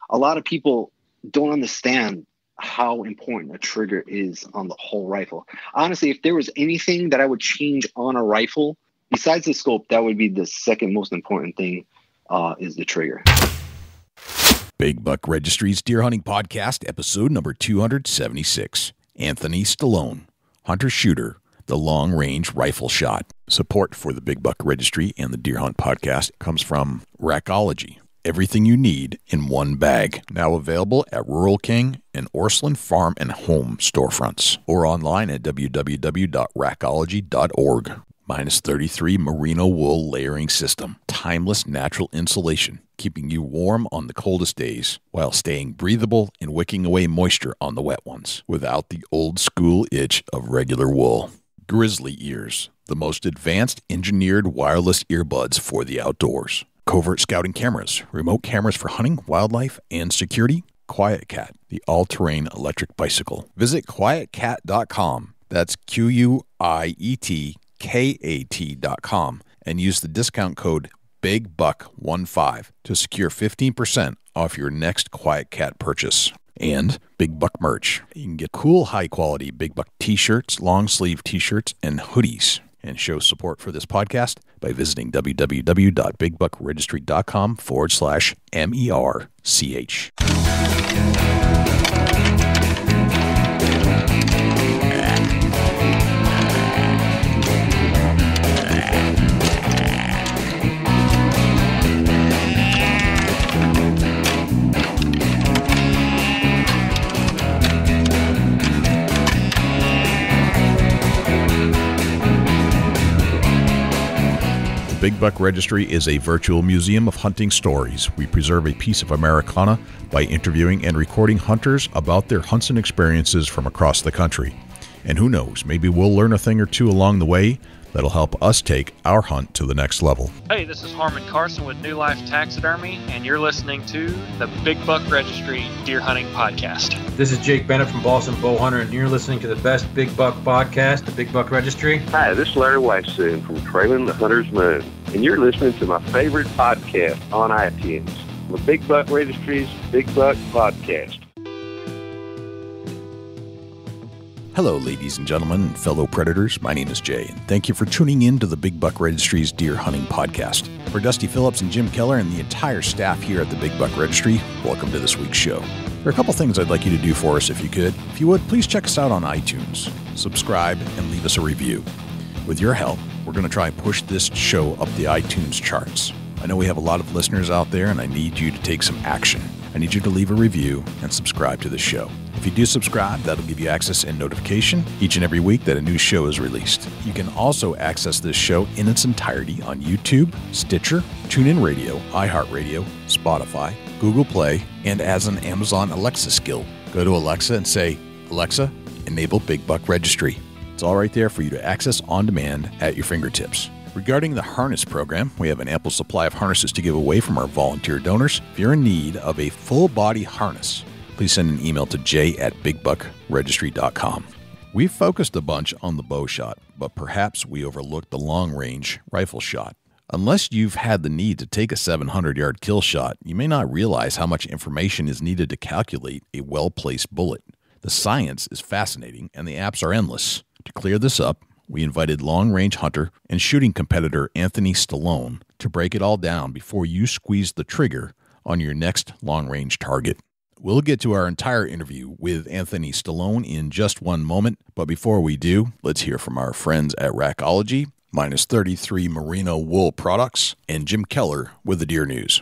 a lot of people don't understand how important a trigger is on the whole rifle. Honestly, if there was anything that I would change on a rifle, besides the scope, that would be the second most important thing, is the trigger. Big Buck Registry's Deer Hunting Podcast, episode number 276. Anthony Stallone, hunter-shooter, the long-range rifle shot. Support for the Big Buck Registry and the Deer Hunt Podcast comes from Rackology. Everything you need in one bag. Now available at Rural King and Orslyn Farm and Home storefronts. Or online at www.rackology.org. -33 merino wool layering system. Timeless natural insulation, keeping you warm on the coldest days while staying breathable and wicking away moisture on the wet ones without the old school itch of regular wool. Grizzly Ears, the most advanced engineered wireless earbuds for the outdoors. Covert scouting cameras, remote cameras for hunting, wildlife, and security. Quiet Cat, the all-terrain electric bicycle. Visit quietcat.com. That's QUIETKAT.com and use the discount code BIGBUCK15 to secure 15% off your next Quiet Cat purchase. And Big Buck merch. You can get cool, high-quality Big Buck t-shirts, long-sleeve t-shirts, and hoodies. And show support for this podcast by visiting www.bigbuckregistry.com/MERCH. Big Buck Registry is a virtual museum of hunting stories. We preserve a piece of Americana by interviewing and recording hunters about their hunts and experiences from across the country. And who knows, maybe we'll learn a thing or two along the way that'll help us take our hunt to the next level. Hey, this is Harmon Carson with New Life Taxidermy, and you're listening to the Big Buck Registry Deer Hunting Podcast. This is Jake Bennett from Boston Bowhunter, and you're listening to the best Big Buck podcast, the Big Buck Registry. Hi, this is Larry Weissoon from Trailing the Hunter's Moon, and you're listening to my favorite podcast on iTunes, the Big Buck Registry's Big Buck Podcast. Hello, ladies and gentlemen, and fellow predators. My name is Jay, and thank you for tuning in to the Big Buck Registry's Deer Hunting Podcast. For Dusty Phillips and Jim Keller and the entire staff here at the Big Buck Registry, welcome to this week's show. There are a couple things I'd like you to do for us if you could. If you would, please check us out on iTunes, subscribe, and leave us a review. With your help, we're going to try and push this show up the iTunes charts. I know we have a lot of listeners out there, and I need you to take some action. I need you to leave a review and subscribe to the show. If you do subscribe, that'll give you access and notification each and every week that a new show is released. You can also access this show in its entirety on YouTube, Stitcher, TuneIn Radio, iHeartRadio, Spotify, Google Play, and as an Amazon Alexa skill. Go to Alexa and say, Alexa, enable Big Buck Registry. It's all right there for you to access on demand at your fingertips. Regarding the harness program, we have an ample supply of harnesses to give away from our volunteer donors. If you're in need of a full-body harness, please send an email to jay@bigbuckregistry.com. We've focused a bunch on the bow shot, but perhaps we overlooked the long-range rifle shot. Unless you've had the need to take a 700-yard kill shot, you may not realize how much information is needed to calculate a well-placed bullet. The science is fascinating, and the apps are endless. To clear this up, we invited long-range hunter and shooting competitor Anthony Stallone to break it all down before you squeeze the trigger on your next long-range target. We'll get to our entire interview with Anthony Stallone in just one moment, but before we do, let's hear from our friends at Rackology, -33 Merino Wool Products, and Jim Keller with the Deer News.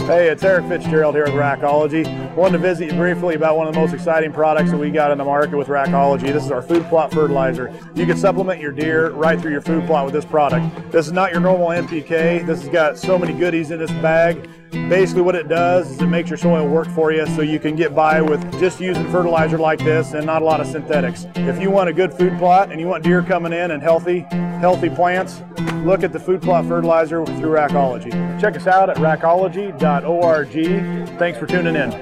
Hey, it's Eric Fitzgerald here with Rackology. Wanted to visit you briefly about one of the most exciting products that we got in the market with Rackology. This is our food plot fertilizer. You can supplement your deer right through your food plot with this product. This is not your normal NPK. This has got so many goodies in this bag. Basically what it does is it makes your soil work for you so you can get by with just using fertilizer like this and not a lot of synthetics. If you want a good food plot and you want deer coming in and healthy plants, look at the food plot fertilizer through Rackology. Check us out at rackology.org. Thanks for tuning in.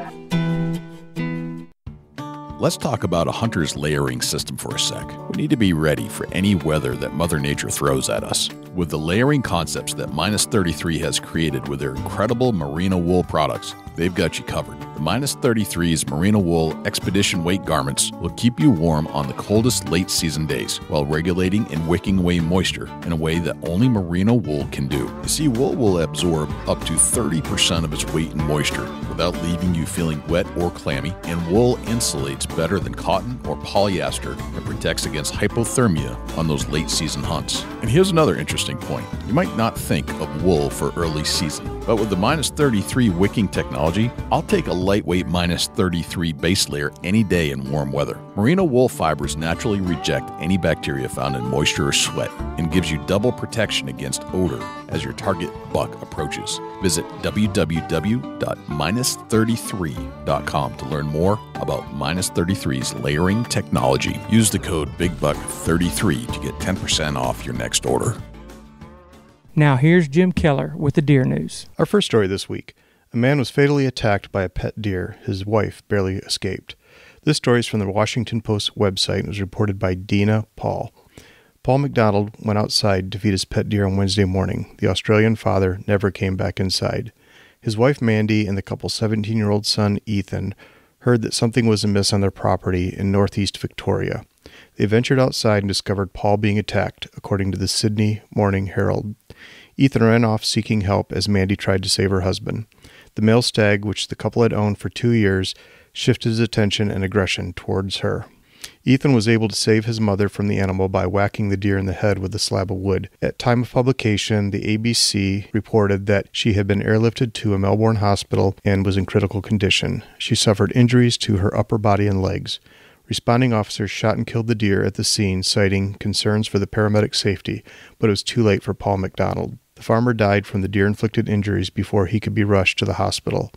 Let's talk about a hunter's layering system for a sec. We need to be ready for any weather that Mother Nature throws at us. With the layering concepts that Minus 33 has created with their incredible merino wool products, they've got you covered. The Minus 33's merino wool expedition weight garments will keep you warm on the coldest late season days while regulating and wicking away moisture in a way that only merino wool can do. You see, wool will absorb up to 30% of its weight in moisture without leaving you feeling wet or clammy, and wool insulates better than cotton or polyester and protects against hypothermia on those late season hunts. And here's another interesting point. You might not think of wool for early season, but with the Minus 33 wicking technology, I'll take a lightweight Minus 33 base layer any day in warm weather. Merino wool fibers naturally reject any bacteria found in moisture or sweat and gives you double protection against odor as your target buck approaches. Visit www.minus33.com to learn more about Minus 33's layering technology. Use the code BIGBUCK33 to get 10% off your next order. Now here's Jim Keller with the deer news. Our first story this week. A man was fatally attacked by a pet deer. His wife barely escaped. This story is from the Washington Post website and was reported by Dina Paul. Paul McDonald went outside to feed his pet deer on Wednesday morning. The Australian father never came back inside. His wife Mandy and the couple's 17-year-old son Ethan heard that something was amiss on their property in northeast Victoria. They ventured outside and discovered Paul being attacked, according to the Sydney Morning Herald. Ethan ran off seeking help as Mandy tried to save her husband. The male stag, which the couple had owned for 2 years, shifted his attention and aggression towards her. Ethan was able to save his mother from the animal by whacking the deer in the head with a slab of wood. At time of publication, the ABC reported that she had been airlifted to a Melbourne hospital and was in critical condition. She suffered injuries to her upper body and legs. Responding officers shot and killed the deer at the scene, citing concerns for the paramedic safety, but it was too late for Paul McDonald. The farmer died from the deer-inflicted injuries before he could be rushed to the hospital.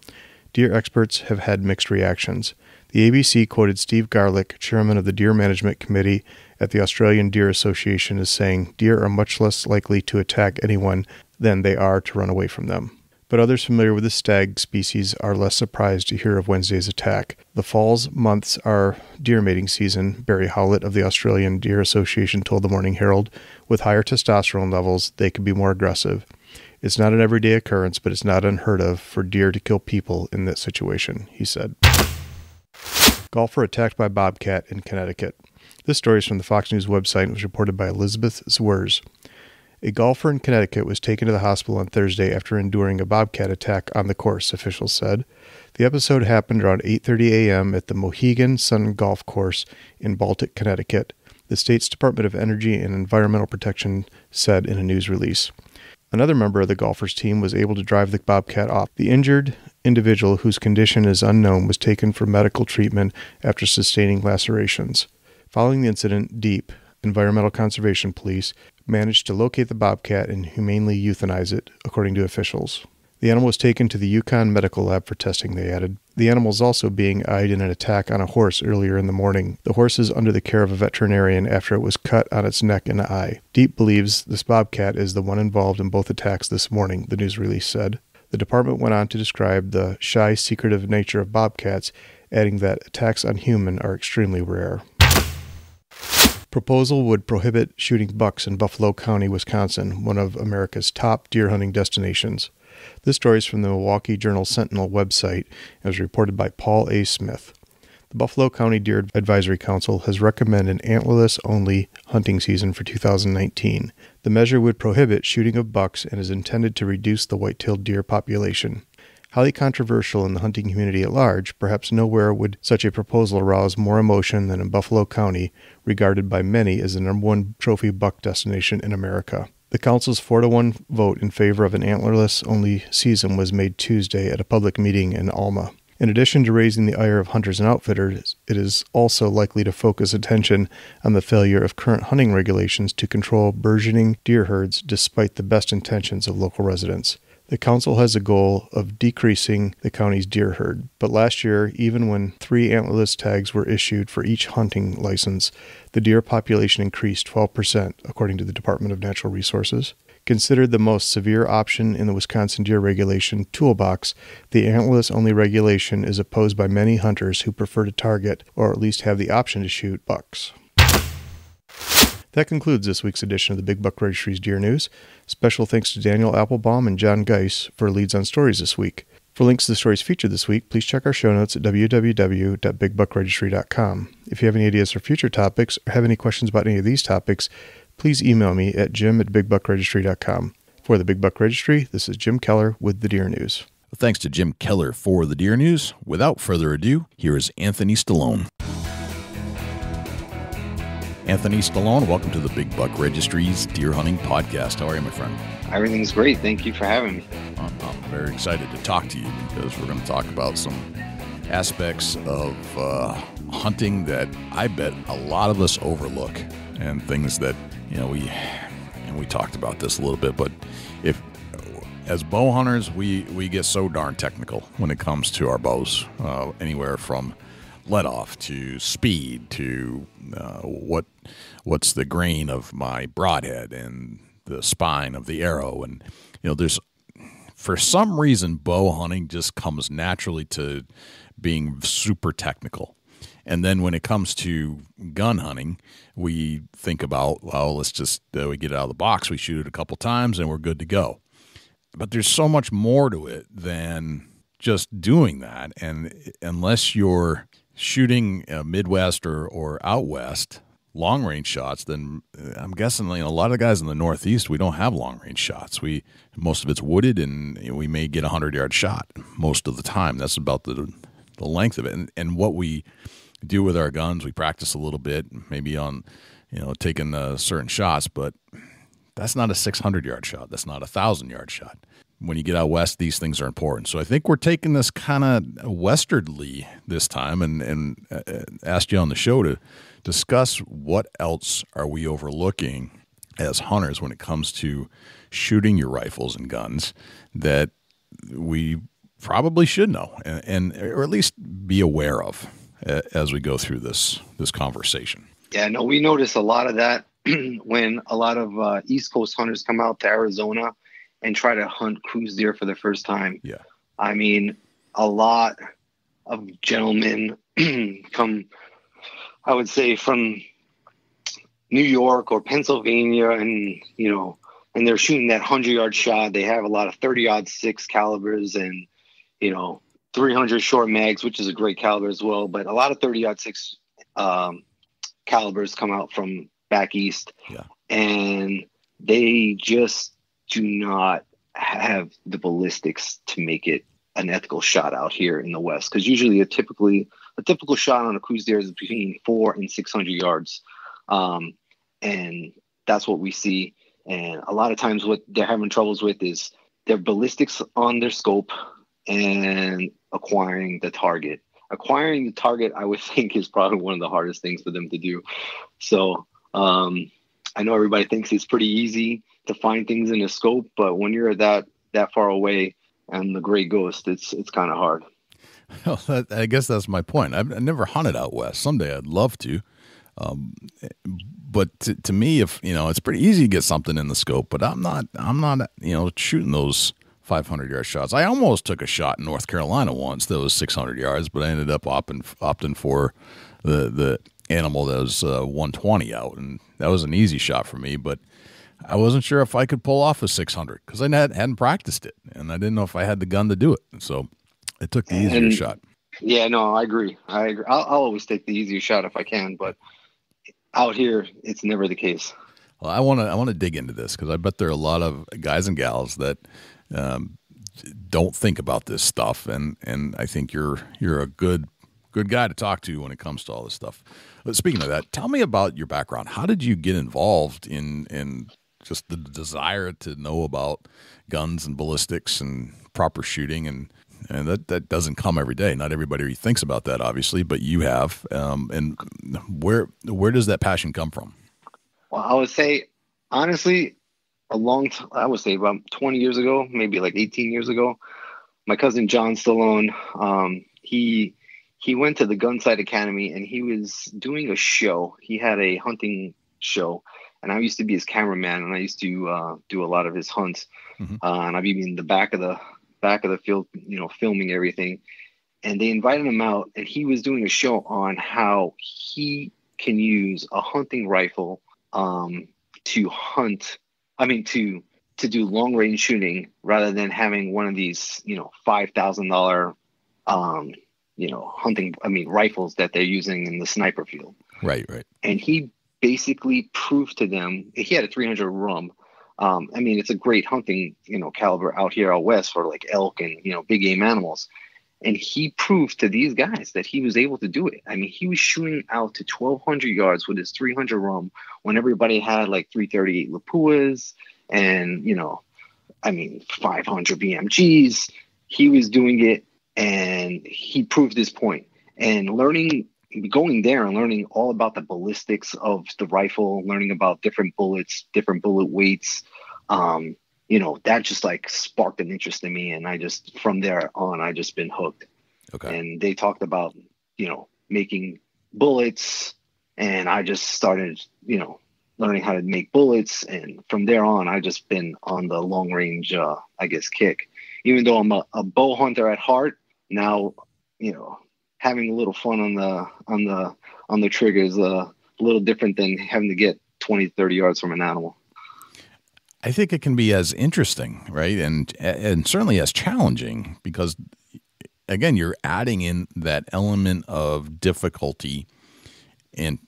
Deer experts have had mixed reactions. The ABC quoted Steve Garlick, chairman of the Deer Management Committee at the Australian Deer Association, as saying, "Deer are much less likely to attack anyone than they are to run away from them." But others familiar with the stag species are less surprised to hear of Wednesday's attack. The fall's months are deer mating season, Barry Howlett of the Australian Deer Association told the Morning Herald. With higher testosterone levels, they can be more aggressive. It's not an everyday occurrence, but it's not unheard of for deer to kill people in that situation, he said. Golfer attacked by bobcat in Connecticut. This story is from the Fox News website and was reported by Elizabeth Zwers. A golfer in Connecticut was taken to the hospital on Thursday after enduring a bobcat attack on the course, officials said. The episode happened around 8:30 a.m. at the Mohegan Sun Golf Course in Baltic, Connecticut, the state's Department of Energy and Environmental Protection said in a news release. Another member of the golfer's team was able to drive the bobcat off. The injured individual, whose condition is unknown, was taken for medical treatment after sustaining lacerations. Following the incident, DEEP, Environmental Conservation Police, managed to locate the bobcat and humanely euthanize it, according to officials. The animal was taken to the Yukon Medical Lab for testing, they added. The animal is also being eyed in an attack on a horse earlier in the morning. The horse is under the care of a veterinarian after it was cut on its neck and eye. Deep believes this bobcat is the one involved in both attacks this morning, the news release said. The department went on to describe the shy, secretive nature of bobcats, adding that attacks on humans are extremely rare. Proposal would prohibit shooting bucks in Buffalo County, Wisconsin, one of America's top deer hunting destinations. This story is from the Milwaukee Journal-Sentinel website and was reported by Paul A. Smith. The Buffalo County Deer Advisory Council has recommended an antlerless-only hunting season for 2019. The measure would prohibit shooting of bucks and is intended to reduce the white-tailed deer population. Highly controversial in the hunting community at large, perhaps nowhere would such a proposal arouse more emotion than in Buffalo County, regarded by many as the #1 trophy buck destination in America. The council's 4-1 vote in favor of an antlerless-only season was made Tuesday at a public meeting in Alma. In addition to raising the ire of hunters and outfitters, it is also likely to focus attention on the failure of current hunting regulations to control burgeoning deer herds despite the best intentions of local residents. The council has a goal of decreasing the county's deer herd, but last year, even when 3 antlerless tags were issued for each hunting license, the deer population increased 12%, according to the Department of Natural Resources. Considered the most severe option in the Wisconsin deer regulation toolbox, the antlerless-only regulation is opposed by many hunters who prefer to target, or at least have the option to shoot, bucks. That concludes this week's edition of the Big Buck Registry's Deer News. Special thanks to Daniel Applebaum and John Geis for leads on stories this week. For links to the stories featured this week, please check our show notes at www.bigbuckregistry.com. If you have any ideas for future topics or have any questions about any of these topics, please email me at jim@bigbuckregistry.com. For the Big Buck Registry, this is Jim Keller with the Deer News. Thanks to Jim Keller for the Deer News. Without further ado, here is Anthony Stallone. Anthony Stallone, welcome to the Big Buck Registry's Deer Hunting Podcast. How are you, my friend? Everything's great. Thank you for having me. I'm very excited to talk to you because we're going to talk about some aspects of hunting that I bet a lot of us overlook, and things that, we talked about this a little bit, but as bow hunters, we get so darn technical when it comes to our bows, anywhere from let off to speed to what's the grain of my broadhead and the spine of the arrow. And there's, for some reason, bow hunting just comes naturally to being super technical. And then when it comes to gun hunting, we think about, well, let's just we get it out of the box, we shoot it a couple times, and we're good to go. But there's so much more to it than just doing that. And unless you're shooting Midwest or out West long-range shots, then I'm guessing a lot of the guys in the Northeast, we don't have long-range shots. Most of it's wooded, and we may get a 100-yard shot most of the time. That's about the length of it. And what we do with our guns, we practice a little bit, maybe on taking certain shots, but that's not a 600-yard shot. That's not a 1,000-yard shot. When you get out west, these things are important. So I think we're taking this kind of westerly this time, and asked you on the show to discuss what else are we overlooking as hunters when it comes to shooting your rifles and guns that we probably should know, and or at least be aware of as we go through this conversation. Yeah, no, we notice a lot of that when a lot of East Coast hunters come out to Arizona and try to hunt Coues deer for the first time. Yeah. I mean, a lot of gentlemen from, I would say, from New York or Pennsylvania, and, and they're shooting that 100-yard shot. They have a lot of 30-06 calibers and, 300 short mags, which is a great caliber as well. But a lot of 30-06 calibers come out from back east. Yeah. And they just do not have the ballistics to make it an ethical shot out here in the West. Because usually a typical shot on a Coues deer is between 400 and 600 yards. And that's what we see. And a lot of times what they're having troubles with is their ballistics on their scope and acquiring the target. Acquiring the target, I would think, is probably one of the hardest things for them to do. So I know everybody thinks it's pretty easy to find things in a scope, but when you're that far away and the gray ghost, it's kind of hard. Well, I guess that's my point. I've never hunted out west. Someday I'd love to. But to me, if it's pretty easy to get something in the scope, but I'm not shooting those 500-yard shots. I almost took a shot in North Carolina once that was 600 yards, but I ended up opting for the animal that was 120 out, and that was an easy shot for me. But I wasn't sure if I could pull off a 600 because I hadn't practiced it, and I didn't know if I had the gun to do it. So I took the easier shot. Yeah, no, I agree. I'll always take the easier shot if I can, but out here, it's never the case. Well, I want to dig into this because I bet there are a lot of guys and gals that don't think about this stuff, and I think you're a good guy to talk to when it comes to all this stuff. But speaking of that, tell me about your background. How did you get involved in just the desire to know about guns and ballistics and proper shooting, and that doesn't come every day. Not everybody thinks about that, obviously, but you have. And where does that passion come from? Well, I would say, honestly, I would say about 20 years ago, maybe like 18 years ago, my cousin John Stallone, he went to the Gunsight Academy and he was doing a show. He had a hunting show, and I used to be his cameraman, and I used to do a lot of his hunts. And I'd be in the back of the field, filming everything. And they invited him out, and he was doing a show on how he can use a hunting rifle to hunt. I mean, to do long range shooting rather than having one of these, $5,000, rifles that they're using in the sniper field. Right. And he basically proved to them, he had a 300 rum. It's a great hunting, caliber out here out west for like elk and, big game animals. And he proved to these guys that he was able to do it. I mean, he was shooting out to 1,200 yards with his 300 rum when everybody had like 338 Lapuas and, 500 BMGs. He was doing it, and he proved his point. And going there and learning all about the ballistics of the rifle, learning about different bullets, different bullet weights, that just like sparked an interest in me. And from there on, I just been hooked. Okay. And they talked about, making bullets, and I just started, learning how to make bullets. And from there on, I just been on the long range, kick. Even though I'm a bow hunter at heart, now, having a little fun on the trigger is a little different than having to get 20, 30 yards from an animal. I think it can be as interesting, right? And certainly as challenging, because again, you're adding in that element of difficulty and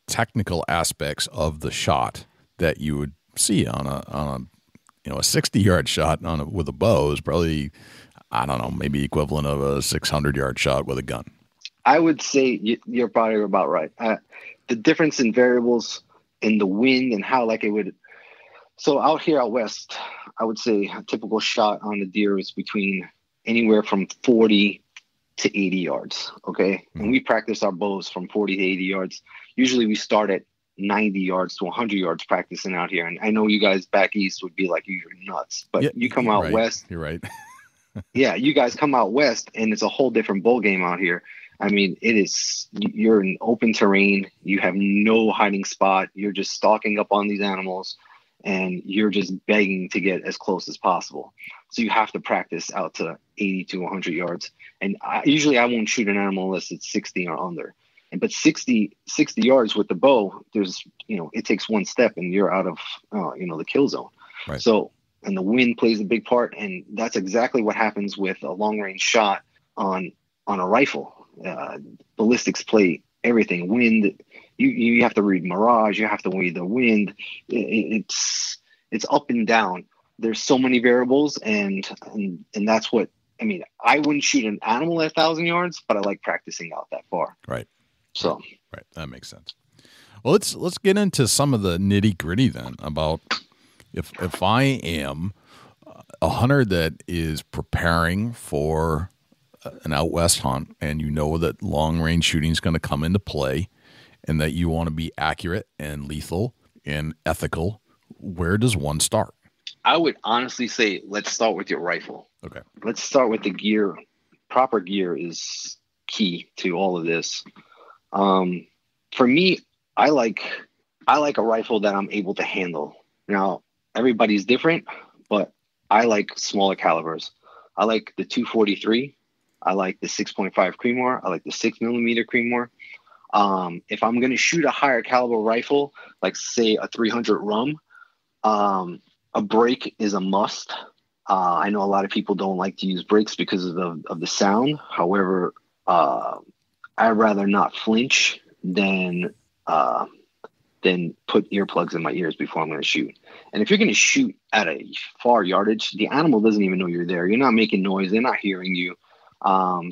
technical aspects of the shot that you would see on a 60-yard shot with a bow is probably, I don't know, maybe equivalent of a 600-yard shot with a gun. I would say you're probably about right. The difference in variables in the wind and how it would. So out here out west, I would say a typical shot on the deer is between anywhere from 40 to 80 yards. Okay. Mm-hmm. And we practice our bows from 40 to 80 yards. Usually we start at 90 yards to 100 yards practicing out here. And I know you guys back east would be like, you're nuts, but you come out west. You're right. Yeah. You guys come out west, and it's a whole different bow game out here. I mean, you're in open terrain. You have no hiding spot. You're just stalking up on these animals, and you're just begging to get as close as possible. So you have to practice out to 80 to 100 yards. And usually I won't shoot an animal unless it's 60 or under. But 60 yards with the bow, there's, it takes one step and you're out of, the kill zone. Right. So, and the wind plays a big part. And that's exactly what happens with a long range shot on a rifle. Ballistics play everything. Wind, you have to read mirage, you have to read the wind. It's up and down. There's so many variables, and that's what I mean. I wouldn't shoot an animal at 1,000 yards, but I like practicing out that far. Right. So right, that makes sense. Well, let's get into some of the nitty gritty then about if I am a hunter that is preparing for an out west hunt, and that long range shooting is going to come into play, and that you want to be accurate and lethal and ethical. Where does one start? I would honestly say, let's start with your rifle. Okay. Let's start with the gear. Proper gear is key to all of this. For me, I like a rifle that I'm able to handle. Now, everybody's different, but I like smaller calibers. I like the 243. I like the 6.5 Creedmoor. I like the 6mm Creedmoor. If I'm going to shoot a higher caliber rifle, like say a 300 rum, a brake is a must. I know a lot of people don't like to use brakes because of the sound. However, I'd rather not flinch than put earplugs in my ears before I'm going to shoot. And if you're going to shoot at a far yardage, the animal doesn't even know you're there. You're not making noise. They're not hearing you.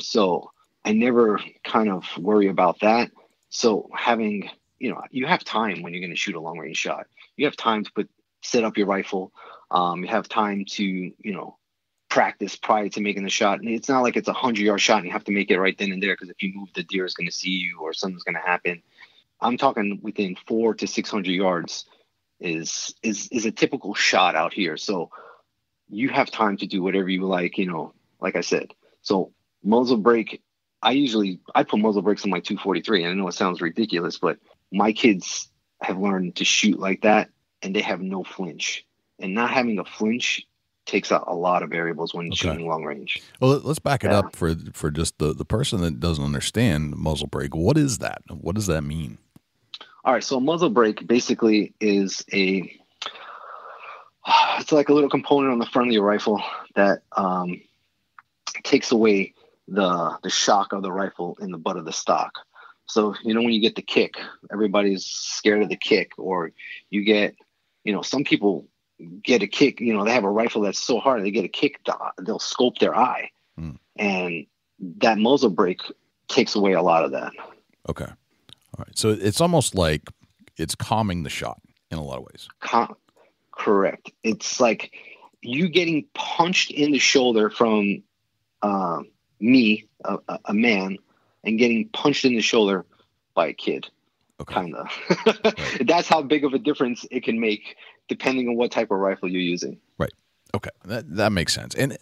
So I never kind of worry about that. So having, you have time when you're going to shoot a long range shot. You have time to set up your rifle. You have time to, practice prior to making the shot. And it's not like it's a 100-yard shot and you have to make it right then and there, because if you move, the deer is going to see you or something's going to happen. I'm talking within 400 to 600 yards is a typical shot out here. So you have time to do whatever you like, like I said. So muzzle brake, I put muzzle brakes on my 243. And I know it sounds ridiculous, but my kids have learned to shoot like that, and they have no flinch. And not having a flinch takes out a lot of variables when shooting long range. Well, let's back it up for just the person that doesn't understand muzzle brake. What is that? What does that mean? All right, so a muzzle brake basically is it's like a little component on the front of your rifle that takes away the shock of the rifle in the butt of the stock. So, when you get the kick, everybody's scared of the kick, or you get, some people get a kick, they have a rifle that's so hard, they get a kick, they'll scope their eye. And that muzzle brake takes away a lot of that. Okay. All right. So it's almost like it's calming the shot in a lot of ways. Correct. It's like you getting punched in the shoulder from me, a man, and getting punched in the shoulder by a kid. Okay. Kind of. Right. That's how big of a difference it can make depending on what type of rifle you're using. Right. Okay. That makes sense. And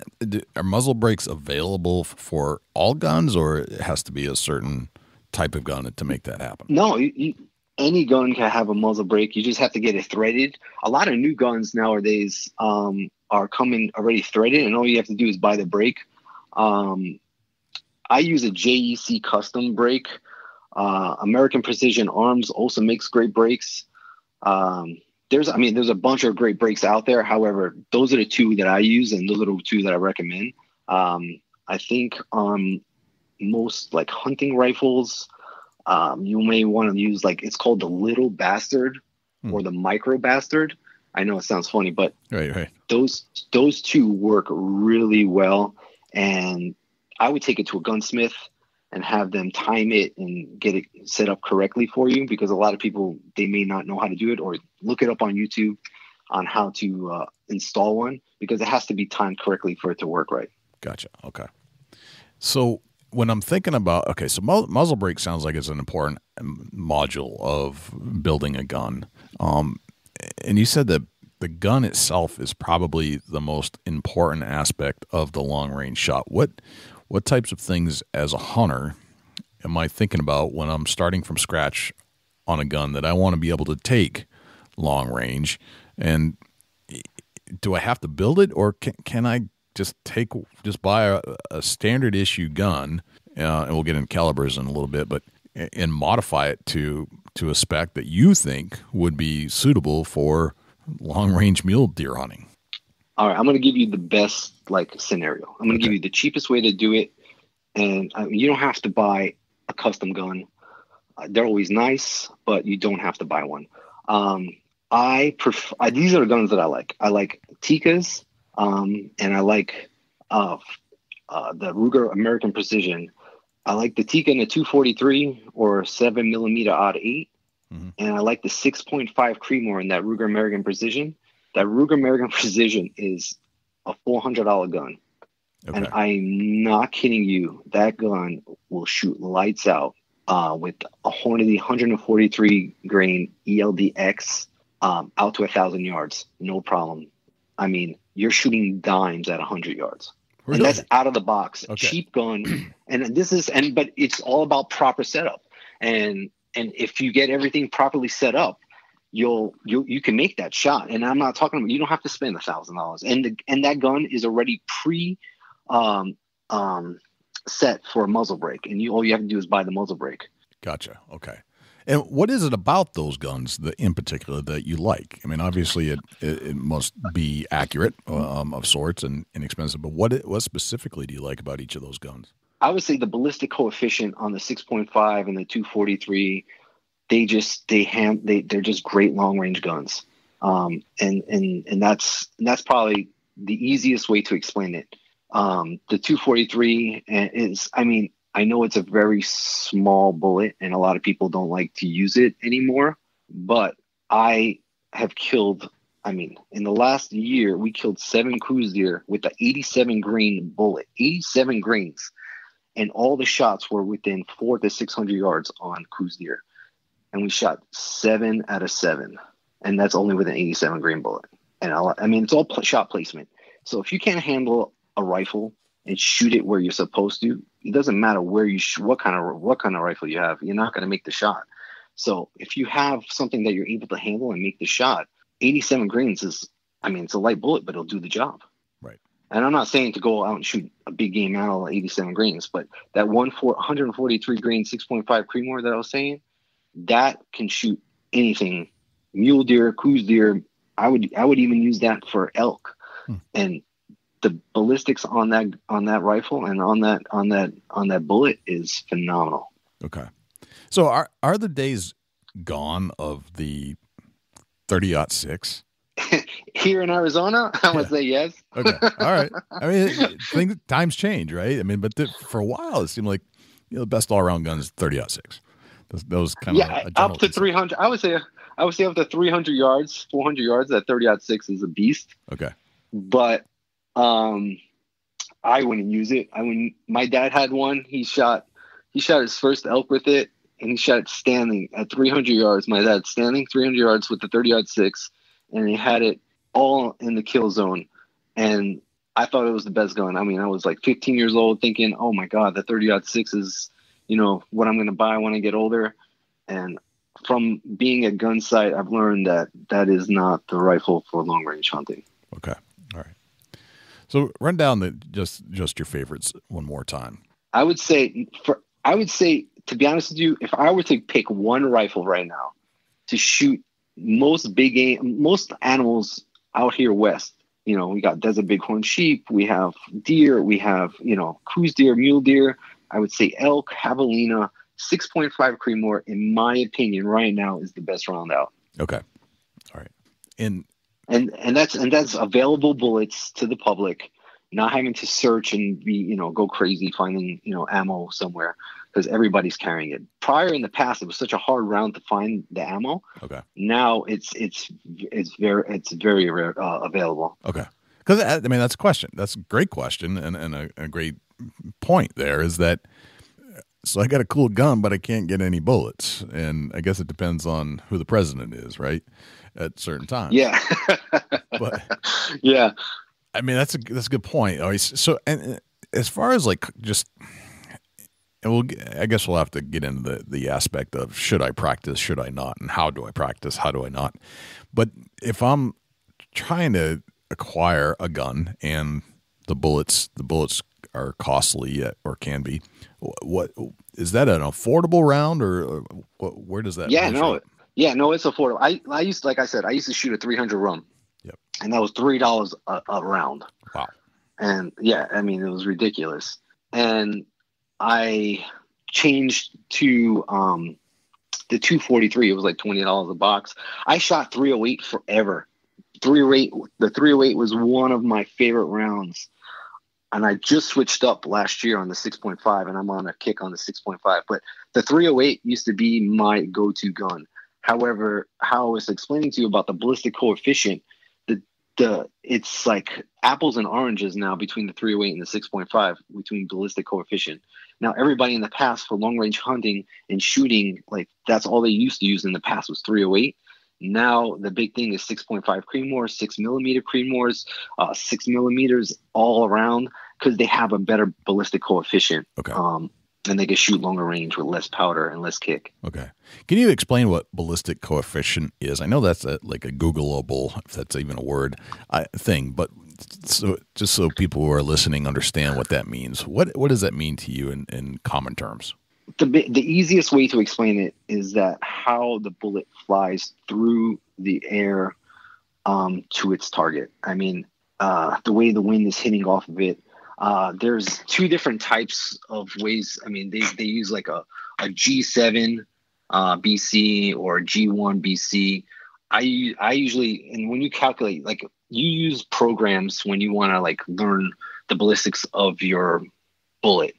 are muzzle brakes available for all guns, or it has to be a certain type of gun to make that happen? No, any gun can have a muzzle brake. You just have to get it threaded. A lot of new guns nowadays are coming already threaded, and all you have to do is buy the brake. I use a JEC custom brake. American Precision Arms also makes great brakes. There's a bunch of great brakes out there. However, those are the two that I use, and those are the two that I recommend. I think on most like hunting rifles, you may want to use it's called the little bastard or the micro bastard. I know it sounds funny, but right. Those two work really well, and I would take it to a gunsmith and have them time it and get it set up correctly for you, because a lot of people, they may not know how to do it, or look it up on YouTube on how to install one, because it has to be timed correctly for it to work right. Gotcha. Okay. So when I'm thinking about, so muzzle brake sounds like it's an important module of building a gun. And you said that the gun itself is probably the most important aspect of the long range shot. What types of things as a hunter am I thinking about when I'm starting from scratch on a gun that I want to be able to take long range? And do I have to build it, or can I just buy a standard issue gun, and we'll get into calibers in a little bit, and modify it to a spec that you think would be suitable for long range mule deer hunting? All right, I'm going to give you the best scenario. I'm going to give you the cheapest way to do it, and you don't have to buy a custom gun. They're always nice, but you don't have to buy one. These are the guns that I like. I like Tikkas, and I like the Ruger American Precision. I like the Tikka in the 243 or 7mm odd 8, and I like the 6.5 Creedmoor in that Ruger American Precision. That Ruger American Precision is a $400 gun. Okay. And I'm not kidding you. That gun will shoot lights out with a Hornady 143 grain ELDX out to 1,000 yards. No problem. I mean, you're shooting dimes at 100 yards. Really? And that's out of the box. Okay. Cheap gun. But it's all about proper setup. And if you get everything properly set up, you can make that shot. And I'm not talking about, you don't have to spend $1,000. And that gun is already set for a muzzle brake, and all you have to do is buy the muzzle brake. Gotcha. Okay. And what is it about those guns in particular that you like? I mean, obviously it must be accurate of sorts and inexpensive, but what specifically do you like about each of those guns? I would say the Ballistic Co-Efficient on the 6.5 and the 243. They're just great long range guns. And that's probably the easiest way to explain it. The 243 is, I know it's a very small bullet and a lot of people don't like to use it anymore, but I have killed, in the last year, we killed 7 Coues deer with the 87 grain bullet, 87 grains. And all the shots were within 400 to 600 yards on Coues deer. And we shot 7 out of 7. And that's only with an 87 grain bullet. And it's all shot placement. So if you can't handle a rifle and shoot it where you're supposed to, it doesn't matter where you shoot, what kind of rifle you have, you're not going to make the shot. So if you have something that you're able to handle and make the shot, 87 grains is, I mean, it's a light bullet, but it'll do the job. Right. And I'm not saying to go out and shoot a big game animal at 87 grains, but that 143 grain 6.5 Creedmoor that I was saying, that can shoot anything. Mule deer, Coues deer. I would even use that for elk. And the ballistics on that rifle and on that bullet is phenomenal. Okay. So are the days gone of the 30-06? Here in Arizona, I would say yes. Okay. All right. I mean, times change, right? I mean, but for a while, it seemed like the best all-around guns 30-06. Those kind of up to 300. I would say up to 300 yards, 400 yards. That 30-06 is a beast. Okay. But I wouldn't use it. My dad had one. He shot his first elk with it, and he shot it standing at 300 yards. My dad standing 300 yards with the 30-06, and he had it all in the kill zone. And I thought it was the best gun. I mean, I was like 15 years old thinking, oh my God, the 30-06 is, what I'm going to buy when I get older. And from being at gun sight, I've learned that is not the rifle for long range hunting. Okay. All right. So run down just your favorites one more time. I would say, to be honest with you, if I were to pick one rifle right now to shoot most animals out here west, we got desert bighorn sheep, we have deer, we have, Coues deer, mule deer. I would say elk, javelina, 6.5 Creedmoor, in my opinion, right now is the best round out. Okay. All right. And that's available bullets to the public, not having to search and be, go crazy finding, ammo somewhere, because everybody's carrying it. Prior in the past, it was such a hard round to find the ammo. Okay. Now it's very rare, available. Okay. Because I mean, that's a question. That's a great question, and a great point there is that. So I got a cool gun, but I can't get any bullets, and I guess it depends on who the president is, right? At certain times. Yeah. But yeah. I mean, that's a good point. So, and as far as like just, I guess we'll have to get into the aspect of should I practice, should I not, and how do I practice, how do I not? But if I'm trying to acquire a gun and the bullets are costly or can be, what is that an affordable round or where does that? Yeah, no, it's affordable. I used to shoot a 300 rum. Yep. And that was $3 a round. Wow. And yeah, I mean, it was ridiculous. And I changed to the 243. It was like $20 a box. I shot 308 forever. The 308 was one of my favorite rounds. And I just switched up last year on the 6.5, and I'm on a kick on the 6.5. But the 308 used to be my go-to gun. However, how I was explaining to you about the ballistic coefficient, it's like apples and oranges now between the 308 and the 6.5 between ballistic coefficient. Now, everybody in the past for long-range hunting and shooting, like that's all they used to use in the past was 308. Now the big thing is 6.5 Creedmoor, 6mm Creedmoors, 6 millimeters all around, because they have a better ballistic coefficient. Okay. And they can shoot longer range with less powder and less kick. Okay. Can you explain what ballistic coefficient is? I know that's like a Googleable, if that's even a word, thing, but so just so people who are listening understand what that means. What does that mean to you in common terms? The easiest way to explain it is that how the bullet flies through the air to its target. I mean, the way the wind is hitting off of it. There's two different types of ways. I mean, they use like a G7 BC or a G1 BC. I usually, and when you calculate, like you use programs when you want to like learn the ballistics of your bullet,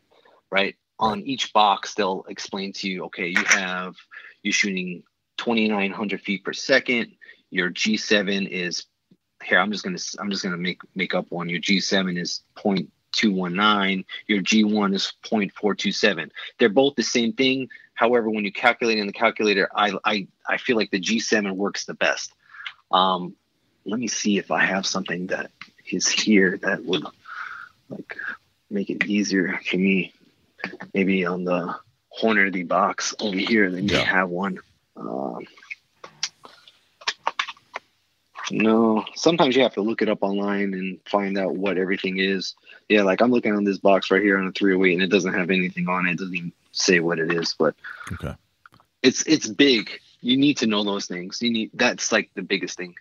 right? On each box, they'll explain to you, okay, you're shooting 2,900 feet per second. Your G7 is here. I'm just gonna make up one. Your G7 is 0.219. Your G1 is 0.427. They're both the same thing. However, when you calculate in the calculator, I feel like the G7 works the best. Let me see if I have something that is here that would like make it easier for me. Maybe on the Hornady box over here, then you have one. No, sometimes you have to look it up online and find out what everything is. Yeah, like I'm looking on this box right here on a 308 and it doesn't have anything on it. It doesn't even say what it is, but Okay. It's big. You need to know those things. That's like the biggest thing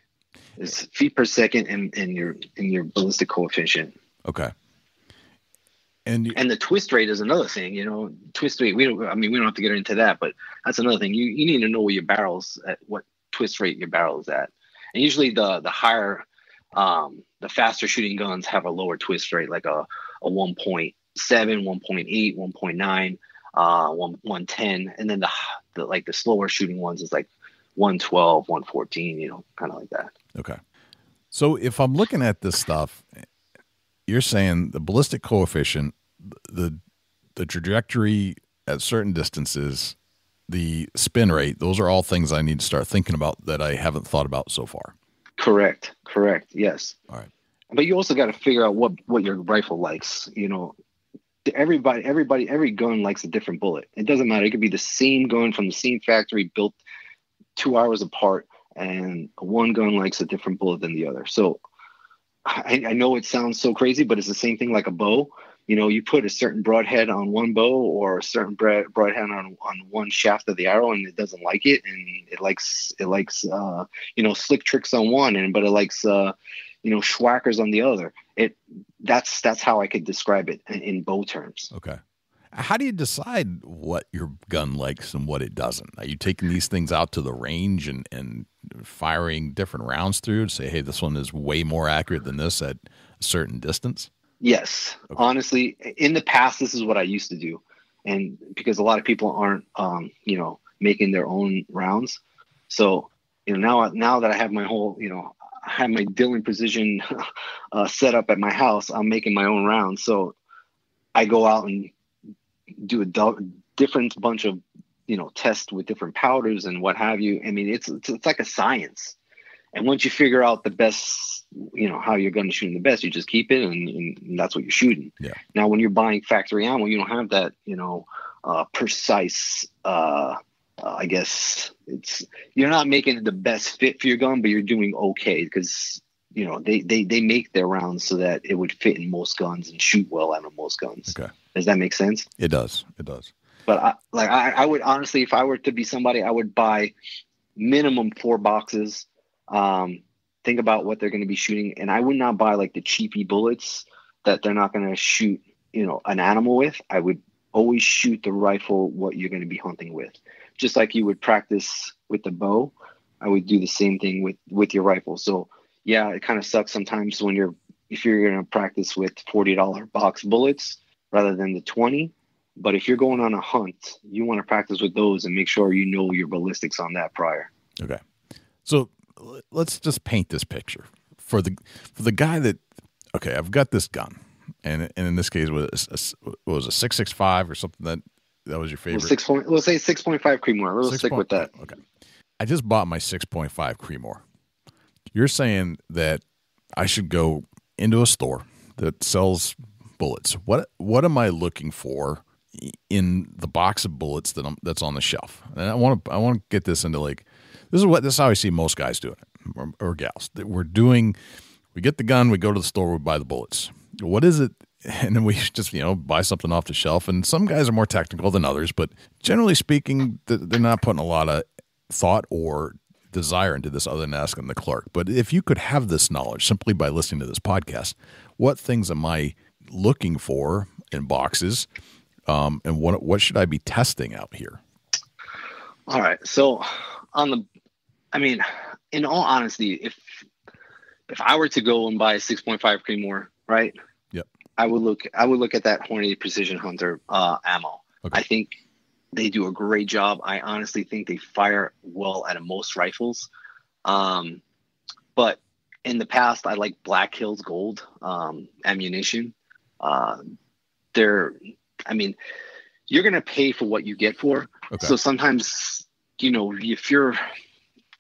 is feet per second and your ballistic coefficient. Okay. And the twist rate is another thing, twist rate. We don't have to get into that, but that's another thing. You need to know what twist rate your barrel is at. And usually the higher, the faster shooting guns have a lower twist rate, like a 1.7, 1.8, 1.9, 110. And then the slower shooting ones is like 112, 114, kind of like that. Okay. So if I'm looking at this stuff, you're saying the ballistic coefficient, the trajectory at certain distances, the spin rate, those are all things I need to start thinking about that I haven't thought about so far. Correct. Yes. All right. But you also got to figure out what your rifle likes. Every gun likes a different bullet. It doesn't matter. It could be the same gun from the same factory built 2 hours apart, and one gun likes a different bullet than the other. So I know it sounds so crazy, but it's the same thing like a bow. You put a certain broadhead on one bow or a certain broadhead on one shaft of the arrow, and it doesn't like it, and it likes slick tricks on one, but it likes schwackers on the other. That's how I could describe it in bow terms. Okay. How do you decide what your gun likes and what it doesn't? Are you taking these things out to the range and firing different rounds through to say, hey, this one is way more accurate than this at a certain distance? Yes. Okay. Honestly, in the past, this is what I used to do. And because a lot of people aren't, making their own rounds. So, now that I have my whole, I have my Dillon Precision set up at my house, I'm making my own rounds. So I go out and do a different bunch of, tests with different powders and what have you. I mean, it's like a science. And once you figure out the best, how you're going to shoot the best, you just keep it and that's what you're shooting. Yeah. Now, when you're buying factory ammo, you don't have that, precise, I guess you're not making the best fit for your gun, but you're doing okay because, they make their rounds so that it would fit in most guns and shoot well out of most guns. Okay. Does that make sense? It does. But I would honestly, if I were to be somebody, I would buy minimum 4 boxes. Think about what they're going to be shooting. And I would not buy like the cheapy bullets that they're not going to shoot, an animal with. I would always shoot the rifle what you're going to be hunting with. Just like you would practice with the bow, I would do the same thing with your rifle. So yeah, it kind of sucks sometimes if you're going to practice with $40 box bullets rather than the 20. But if you're going on a hunt, you want to practice with those and make sure you know your ballistics on that prior. Okay. So let's just paint this picture for the guy that, okay, I've got this gun, and in this case, was a 6.65 or something that was your favorite? We'll say 6.5 Creedmoor. We'll stick with that. Okay. I just bought my 6.5 Creedmoor. You're saying that I should go into a store that sells bullets. What am I looking for in the box of bullets that's on the shelf? And I want to get this into this is how I see most guys doing it, or gals. We get the gun, we go to the store, we buy the bullets. What is it? And then we just buy something off the shelf. And some guys are more technical than others, but generally speaking, they're not putting a lot of thought or desire into this other than asking the clerk. But if you could have this knowledge simply by listening to this podcast, what things am I looking for in boxes, and what should I be testing out here? All right. So in all honesty, if I were to go and buy a 6.5 Creedmoor, right? Yep. I would look at that Hornady Precision Hunter ammo. Okay. I think they do a great job. I honestly think they fire well out of most rifles. But in the past, I like Black Hills Gold ammunition. You're going to pay for what you get for. Okay. So sometimes, if you're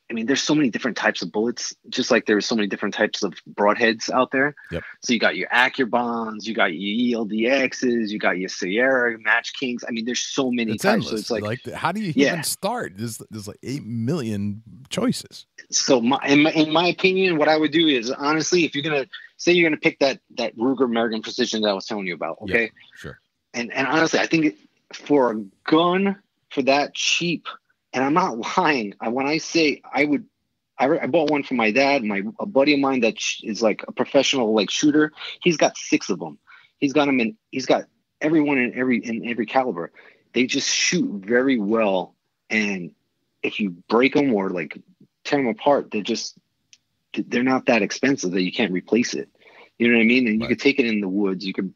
I mean, there's so many different types of bullets, just like there's so many different types of broadheads out there. Yep. So you got your Acubons, you got your ELDXs, you got your Sierra Match Kings. I mean, there's so many it's types. Endless. So it's like how do you even start? There's like 8 million choices. So in my opinion, what I would do is, honestly, if you're gonna say you're gonna pick that Ruger American Precision that I was telling you about, okay? Yep, sure. And honestly, I think for a gun for that cheap, and I'm not lying. When I say I bought one for my dad, a buddy of mine that is like a professional like shooter. He's got 6 of them. He's got them in. He's got everyone in every caliber. They just shoot very well, and if you break them or like tear them apart, they're not that expensive that you can't replace it. You know what I mean? And you could take it in the woods. You could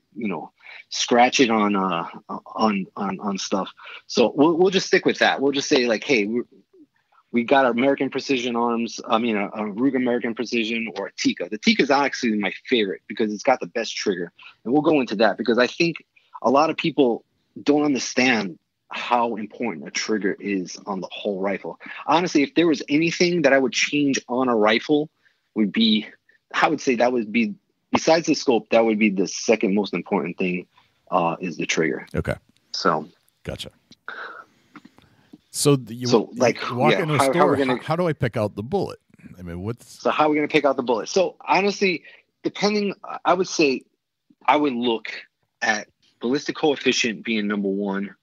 scratch it on stuff. So we'll just stick with that. We'll just say like, hey, we got our American Precision arms. I mean, a Ruger American Precision or a Tikka. The Tikka is actually my favorite because it's got the best trigger. And we'll go into that because I think a lot of people don't understand how important a trigger is on the whole rifle. Honestly, if there was anything that I would change on a rifle, I would say that would be, besides the scope, that would be the second most important thing, is the trigger. Okay. So. Gotcha. So walk into a store, how do I pick out the bullet? I mean, So how are we going to pick out the bullet? So honestly, I would say I would look at Ballistic Co-Efficient being number one,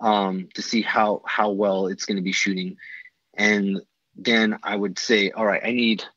to see how well it's going to be shooting. And then I would say, all right,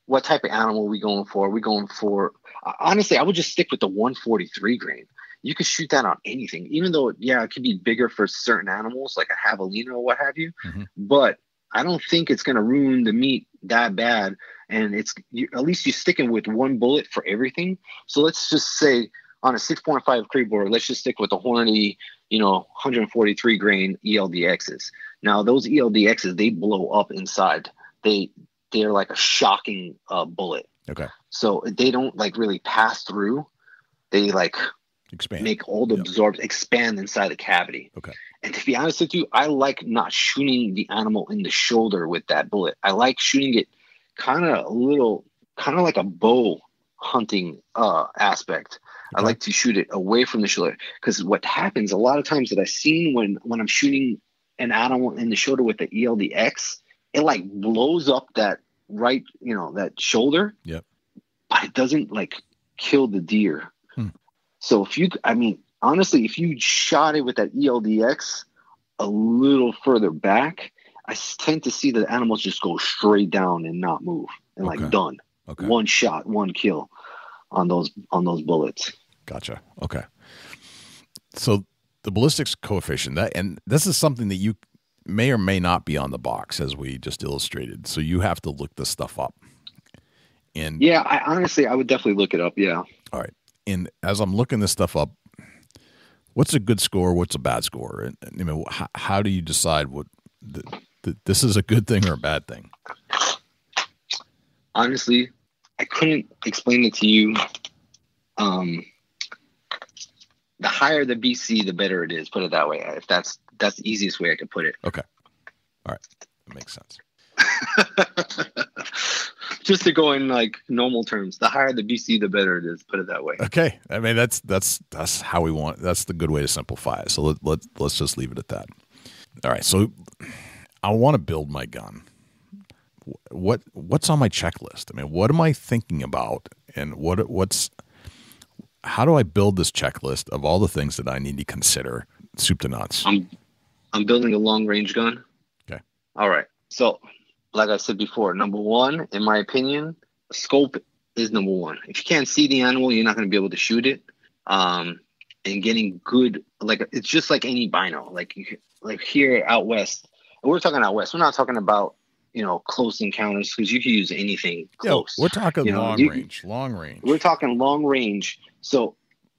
what type of animal are we going for? Are we going for, honestly, I would just stick with the 143 grain. You could shoot that on anything, even though, it could be bigger for certain animals, like a javelina or what have you. Mm-hmm. But I don't think it's going to ruin the meat that bad. And at least you're sticking with one bullet for everything. So let's just say on a 6.5 Creedmoor, let's just stick with the Hornady, 143 grain ELDXs. Now those ELDXs, they blow up inside. They're like a shocking bullet. Okay. So they don't like really pass through. They like expand, make all the absorbs expand inside the cavity. Okay. And to be honest with you, I like not shooting the animal in the shoulder with that bullet. I like shooting it kind of like a bow hunting aspect. Okay. I like to shoot it away from the shoulder, because what happens a lot of times that I've seen when I'm shooting an animal in the shoulder with the ELDX, it like blows up that right, that shoulder. Yep. But it doesn't like kill the deer. So honestly, if you shot it with that ELDX a little further back, I tend to see the animals just go straight down and not move, and like done. Okay. One shot, one kill on those bullets. Gotcha. Okay. So the Ballistics Coefficient, and this is something that you may or may not be on the box, as we just illustrated. So you have to look this stuff up. And I would definitely look it up. Yeah. All right. And as I'm looking this stuff up, what's a good score? What's a bad score? And how do you decide what this is a good thing or a bad thing? Honestly, I couldn't explain it to you. The higher the BC, the better it is. Put it that way. If that's the easiest way I could put it. Okay. All right. That makes sense. Just to go in like normal terms, the higher the BC, the better it is. Put it that way. Okay. I mean, that's how we want. That's the good way to simplify it. So let's just leave it at that. All right. So I want to build my gun. What's on my checklist? I mean, what am I thinking about, and how do I build this checklist of all the things that I need to consider, soup to nuts? I'm building a long range gun. Okay. All right. So, like I said before, number one, in my opinion, scope is number one. If you can't see the animal, you're not going to be able to shoot it. And getting good, like it's just like any bino. Like here out west, we're talking out west. We're not talking about close encounters, because you can use anything close. We're talking long range. We're talking long range. So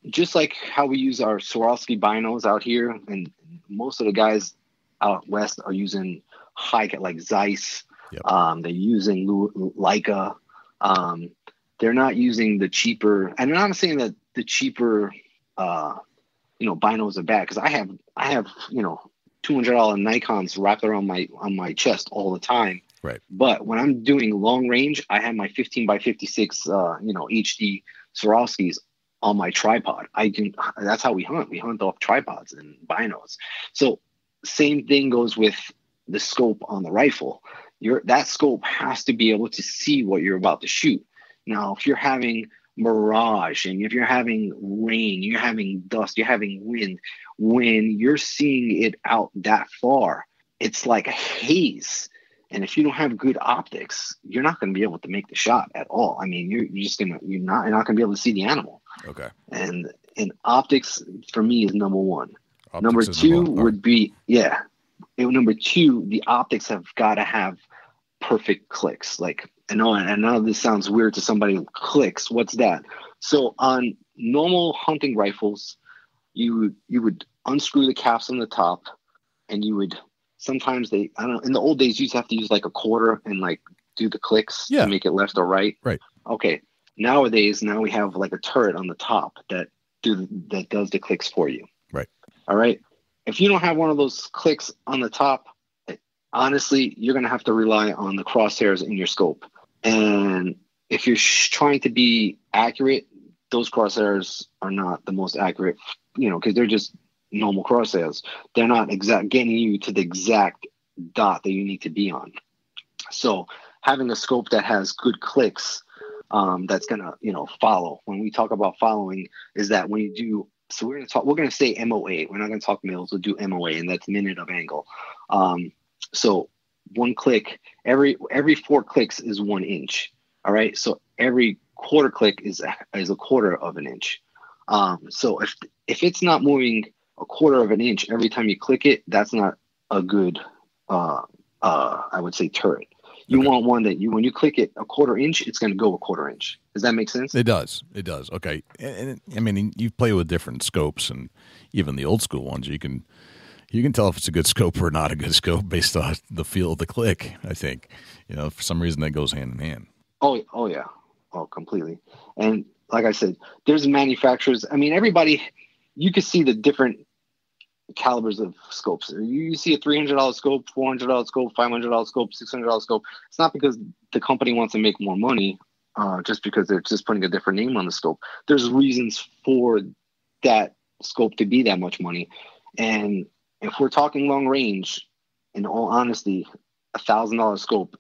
just like how we use our Swarovski binos out here, and most of the guys out west are using high, like Zeiss. Yep. They're using Leica. They're not using the cheaper, and I'm not saying that the cheaper, binos are bad, because I have $200 Nikons wrapped around on my chest all the time. Right. But when I'm doing long range, I have my 15 by 56, HD Swarovskis on my tripod. That's how we hunt. We hunt off tripods and binos. So same thing goes with the scope on the rifle. That scope has to be able to see what you're about to shoot. Now, if you're having mirage and if you're having rain, you're having dust, you're having wind, when you're seeing it out that far, it's like a haze. And if you don't have good optics, you're not going to be able to make the shot at all. I mean, you're not going to be able to see the animal. Okay. And optics for me is number one. Optics number two would be number two, the optics have got to have perfect clicks. Like, I know this sounds weird to somebody. Clicks, what's that? So on normal hunting rifles, you would unscrew the caps on the top, and you would sometimes in the old days you used to have to use like a quarter and like do the clicks to make it left or right. Right. Okay. Nowadays, we have like a turret on the top that does the clicks for you. Right. All right. If you don't have one of those clicks on the top, honestly, you're going to have to rely on the crosshairs in your scope. And if you're trying to be accurate, those crosshairs are not the most accurate, because they're just normal crosshairs. They're not getting you to the exact dot that you need to be on. So having a scope that has good clicks, that's going to, follow. When we talk about following, is that when you do, so we're going to say MOA. We're not going to talk mils. We'll do MOA, and that's minute of angle. So one click, every 4 clicks is 1 inch. All right. So every quarter click is a quarter of an inch. So if it's not moving a quarter of an inch every time you click it, that's not a good, I would say, turret. You want one that when you click it a quarter inch, it's going to go a quarter inch. Does that make sense? It does. Okay. And I mean, you play with different scopes, and even the old school ones, you can tell if it's a good scope or not a good scope based on the feel of the click. I think, for some reason that goes hand in hand. Oh yeah. Oh, completely. And like I said, there's manufacturers. I mean, everybody, you can see the different calibers of scopes. You see a $300 scope, $400 scope, $500 scope, $600 scope. It's not because the company wants to make more money, just because they're just putting a different name on the scope. There's reasons for that scope to be that much money. And if we're talking long range, in all honesty, $1,000 scope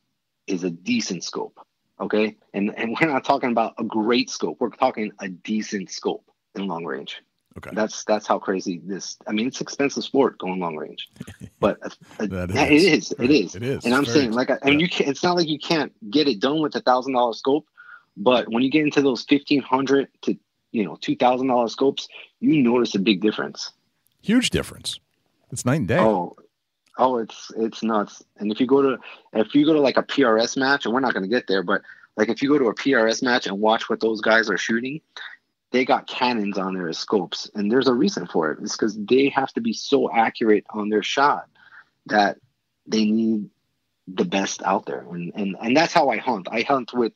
is a decent scope. Okay. And we're not talking about a great scope. We're talking a decent scope in long range. Okay. That's how crazy this. I mean, it's expensive sport going long range, but it is. And I'm saying, it's not like you can't get it done with $1,000 scope, but when you get into those $1,500 to $2,000 scopes, you notice a big difference. Huge difference. It's night and day. Oh, it's nuts. And if you go to like a PRS match, and we're not going to get there, but like if you go to a PRS match and watch what those guys are shooting, they got cannons on their scopes, and there's a reason for it. It's because they have to be so accurate on their shot that they need the best out there. And that's how I hunt. I hunt with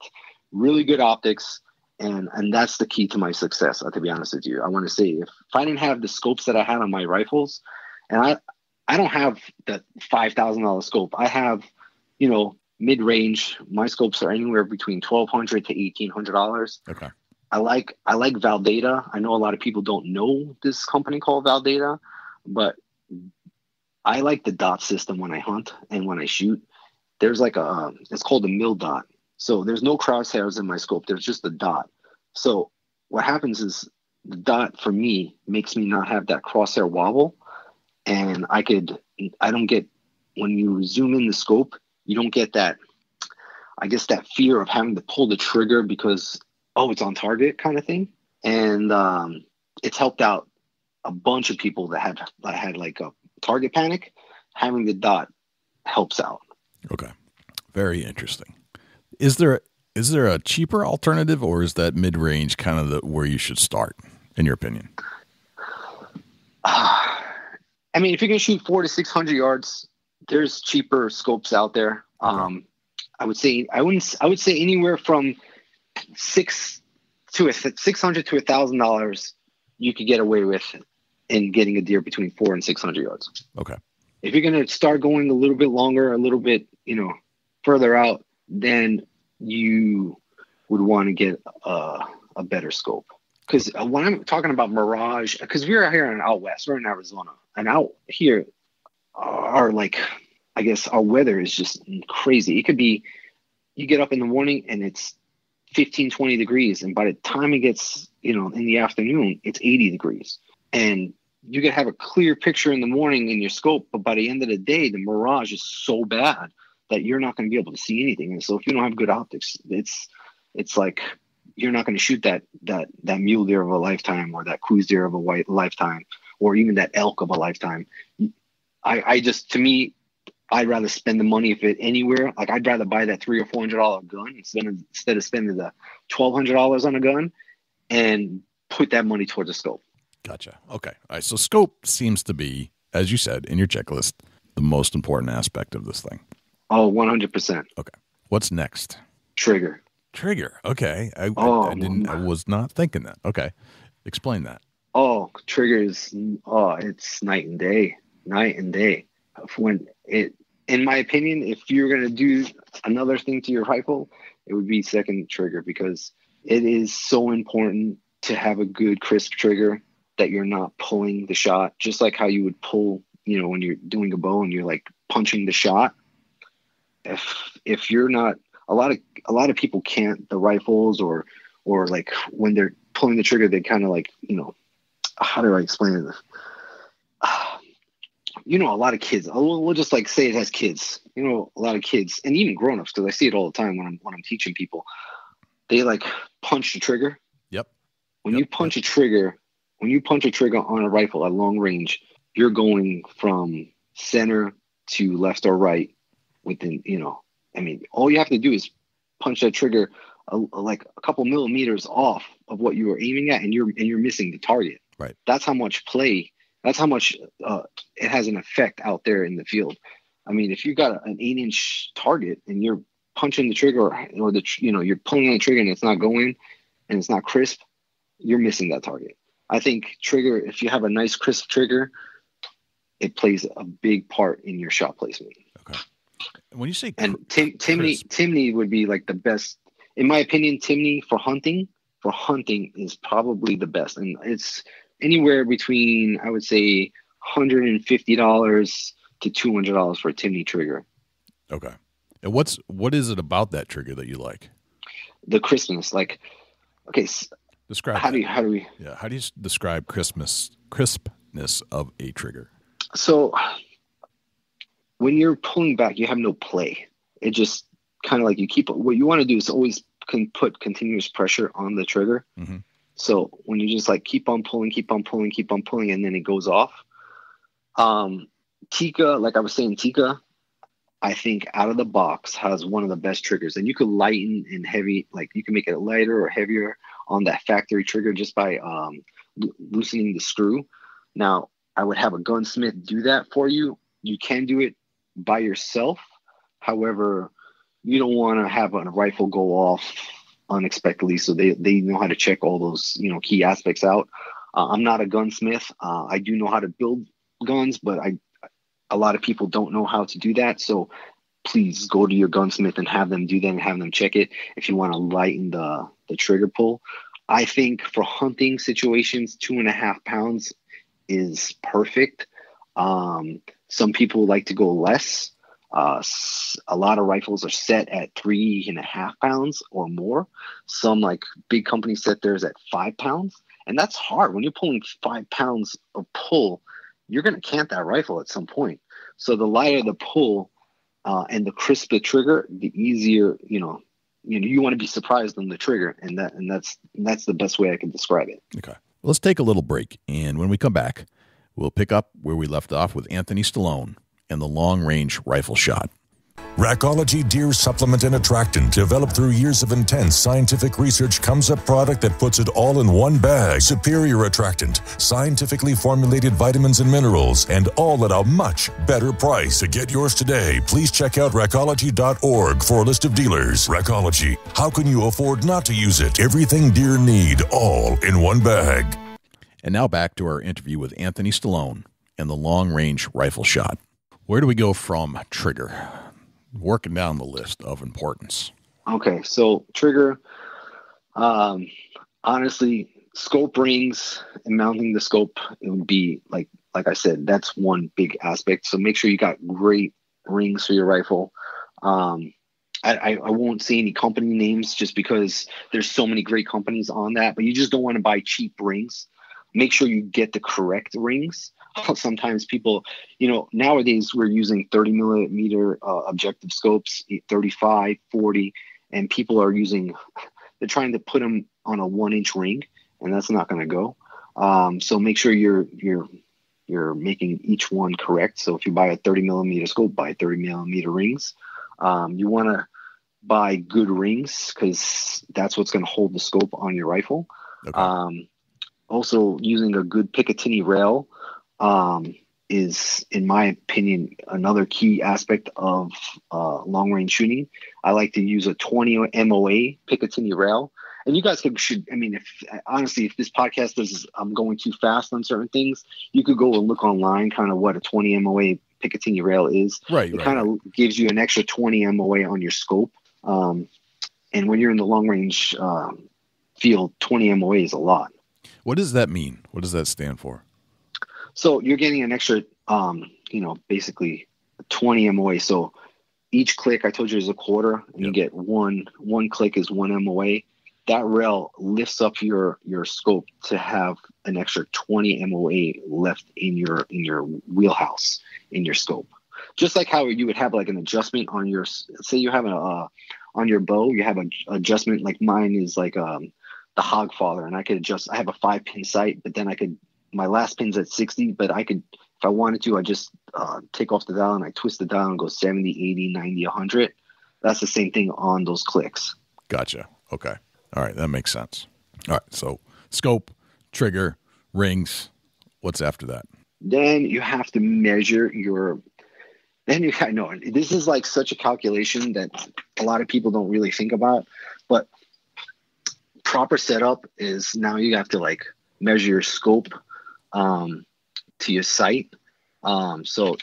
really good optics, and that's the key to my success, to be honest with you. I want to say, if I didn't have the scopes that I had on my rifles, and I don't have the $5,000 scope. I have, mid-range. My scopes are anywhere between $1,200 to $1,800. Okay. I like Valdata. I know a lot of people don't know this company called Valdata, but I like the dot system when I hunt and when I shoot. There's like it's called a mill dot. So there's no crosshairs in my scope. There's just a dot. So what happens is the dot for me makes me not have that crosshair wobble. And I don't get, when you zoom in the scope, you don't get that, I guess, that fear of having to pull the trigger because, it's on target kind of thing. And it's helped out a bunch of people that had like a target panic. Having the dot helps out. Okay. Very interesting. Is there a cheaper alternative, or is that mid-range kind of where you should start, in your opinion? I mean, if you can shoot 400 to 600 yards, there's cheaper scopes out there. Okay. I would say anywhere from $600 to $1,000 you could get away with in getting a deer between 400 and 600 yards. Okay. If you're going to start going a little bit longer, a little bit, further out, then you would want to get a better scope. Because when I'm talking about Mirage, because we're here in out west, we're in Arizona, and out here, our I guess our weather is just crazy. It could be, you get up in the morning and it's 15, 20 degrees, and by the time it gets, in the afternoon, it's 80 degrees. And you could have a clear picture in the morning in your scope, but by the end of the day, the mirage is so bad that you're not going to be able to see anything. And so if you don't have good optics, it's like you're not going to shoot that mule deer of a lifetime, or that Coues deer of a lifetime, or even that elk of a lifetime. To me, I'd rather spend the money if it anywhere. Like, I'd rather buy that $300 or $400 gun instead of spending the $1,200 on a gun and put that money towards a scope. Gotcha. Okay. All right. So scope seems to be, as you said in your checklist, the most important aspect of this thing. Oh, 100%. Okay. What's next? Trigger. Okay. I was not thinking that. Okay. Explain that. Oh, triggers. Oh, it's night and day. In my opinion, if you're going to do another thing to your rifle, it would be second trigger, because it is so important to have a good crisp trigger that you're not pulling the shot, just like how you would pull, when you're doing a bow and you're like punching the shot. If you're not, a lot of people can't, the rifles or like when they're pulling the trigger, they kind of like, how do I explain it? A lot of kids, we'll just like say it has kids, a lot of kids, and even grownups, because I see it all the time when I'm teaching people, they like punch the trigger. Yep. When you punch a trigger on a rifle at long range, you're going from center to left or right within, all you have to do is punch that trigger like a couple millimeters off of what you were aiming at, and you're missing the target. Right. That's how much it has an effect out there in the field. I mean, if you've got an 8-inch target and you're punching the trigger, or you're pulling on the trigger and it's not going and it's not crisp, you're missing that target. I think trigger, if you have a nice crisp trigger, it plays a big part in your shot placement. Okay. When you say Timney would be like the best, in my opinion. Timney for hunting is probably the best, and it's anywhere between, I would say, $150 to $200 for a Timney trigger. Okay. And what is it about that trigger that you like? The crispness. Like, okay, describe. How do you describe crispness of a trigger? So when you're pulling back, you have no play. It just kind of like what you want to do is always put continuous pressure on the trigger. Mm-hmm. So when you just like keep on pulling, and then it goes off. Tikka, like I was saying, I think out of the box has one of the best triggers, and you could lighten and heavy, like you can make it lighter or heavier on that factory trigger just by loosening the screw. Now, I would have a gunsmith do that for you. You can do it by yourself. However, you don't want to have a rifle go off unexpectedly, so they know how to check all those key aspects out. I'm not a gunsmith. I do know how to build guns, but a lot of people don't know how to do that. So please go to your gunsmith and have them do that and have them check it if you want to lighten the trigger pull. I think for hunting situations, 2.5 pounds is perfect. Some people like to go less. A lot of rifles are set at 3.5 pounds or more. Some like big companies set theirs at 5 pounds. And that's hard. When you're pulling 5 pounds of pull, you're going to cant that rifle at some point. So the lighter the pull and the crisper the trigger, the easier, you want to be surprised on the trigger. And that's the best way I can describe it. Okay. Well, let's take a little break. And when we come back, we'll pick up where we left off with Anthony Stallone and the long-range rifle shot. Rackology Deer Supplement and Attractant, developed through years of intense scientific research, comes a product that puts it all in one bag. Superior attractant, scientifically formulated vitamins and minerals, and all at a much better price. To get yours today, please check out rackology.org for a list of dealers. Rackology, how can you afford not to use it? Everything deer need, all in one bag. And now back to our interview with Anthony Stallone and the long-range rifle shot. Where do we go from trigger? working down the list of importance. Okay, so trigger, honestly, scope rings and mounting the scope, it would be like I said, that's one big aspect. So make sure you got great rings for your rifle. I won't say any company names just because there's so many great companies on that, but you just don't want to buy cheap rings. Make sure you get the correct rings. Sometimes people, nowadays we're using 30 millimeter objective scopes, 35, 40, and people are they're trying to put them on a 1-inch ring, and that's not going to go. So make sure you're making each one correct. So if you buy a 30 millimeter scope, buy 30 millimeter rings. You want to buy good rings because that's what's going to hold the scope on your rifle. Okay. Also, using a good Picatinny rail is, in my opinion, another key aspect of long-range shooting. I like to use a 20 MOA Picatinny rail. And you guys should, if this podcast I'm going too fast on certain things, you could go and look online kind of what a 20 MOA Picatinny rail is. Right. It kind of gives you an extra 20 MOA on your scope. And when you're in the long-range field, 20 MOA is a lot. What does that mean? What does that stand for? So you're getting an extra, basically 20 MOA. So each click, I told you, is a quarter, and you get one click is 1 MOA. That rail lifts up your scope to have an extra 20 MOA left in your wheelhouse in your scope. Just like how you would have like an adjustment on your, say you have on your bow, you have an adjustment like mine is like the Hogfather, and I could adjust. I have a 5-pin sight, but then my last pin's at 60, but I could, if I wanted to, I just take off the dial and I twist the dial and go 70, 80, 90, 100. That's the same thing on those clicks. Gotcha. Okay. All right. That makes sense. All right. So scope, trigger, rings. What's after that? Then you have to measure I know this is like such a calculation that a lot of people don't really think about, but proper setup is now you have to like measure your scope to your sight. So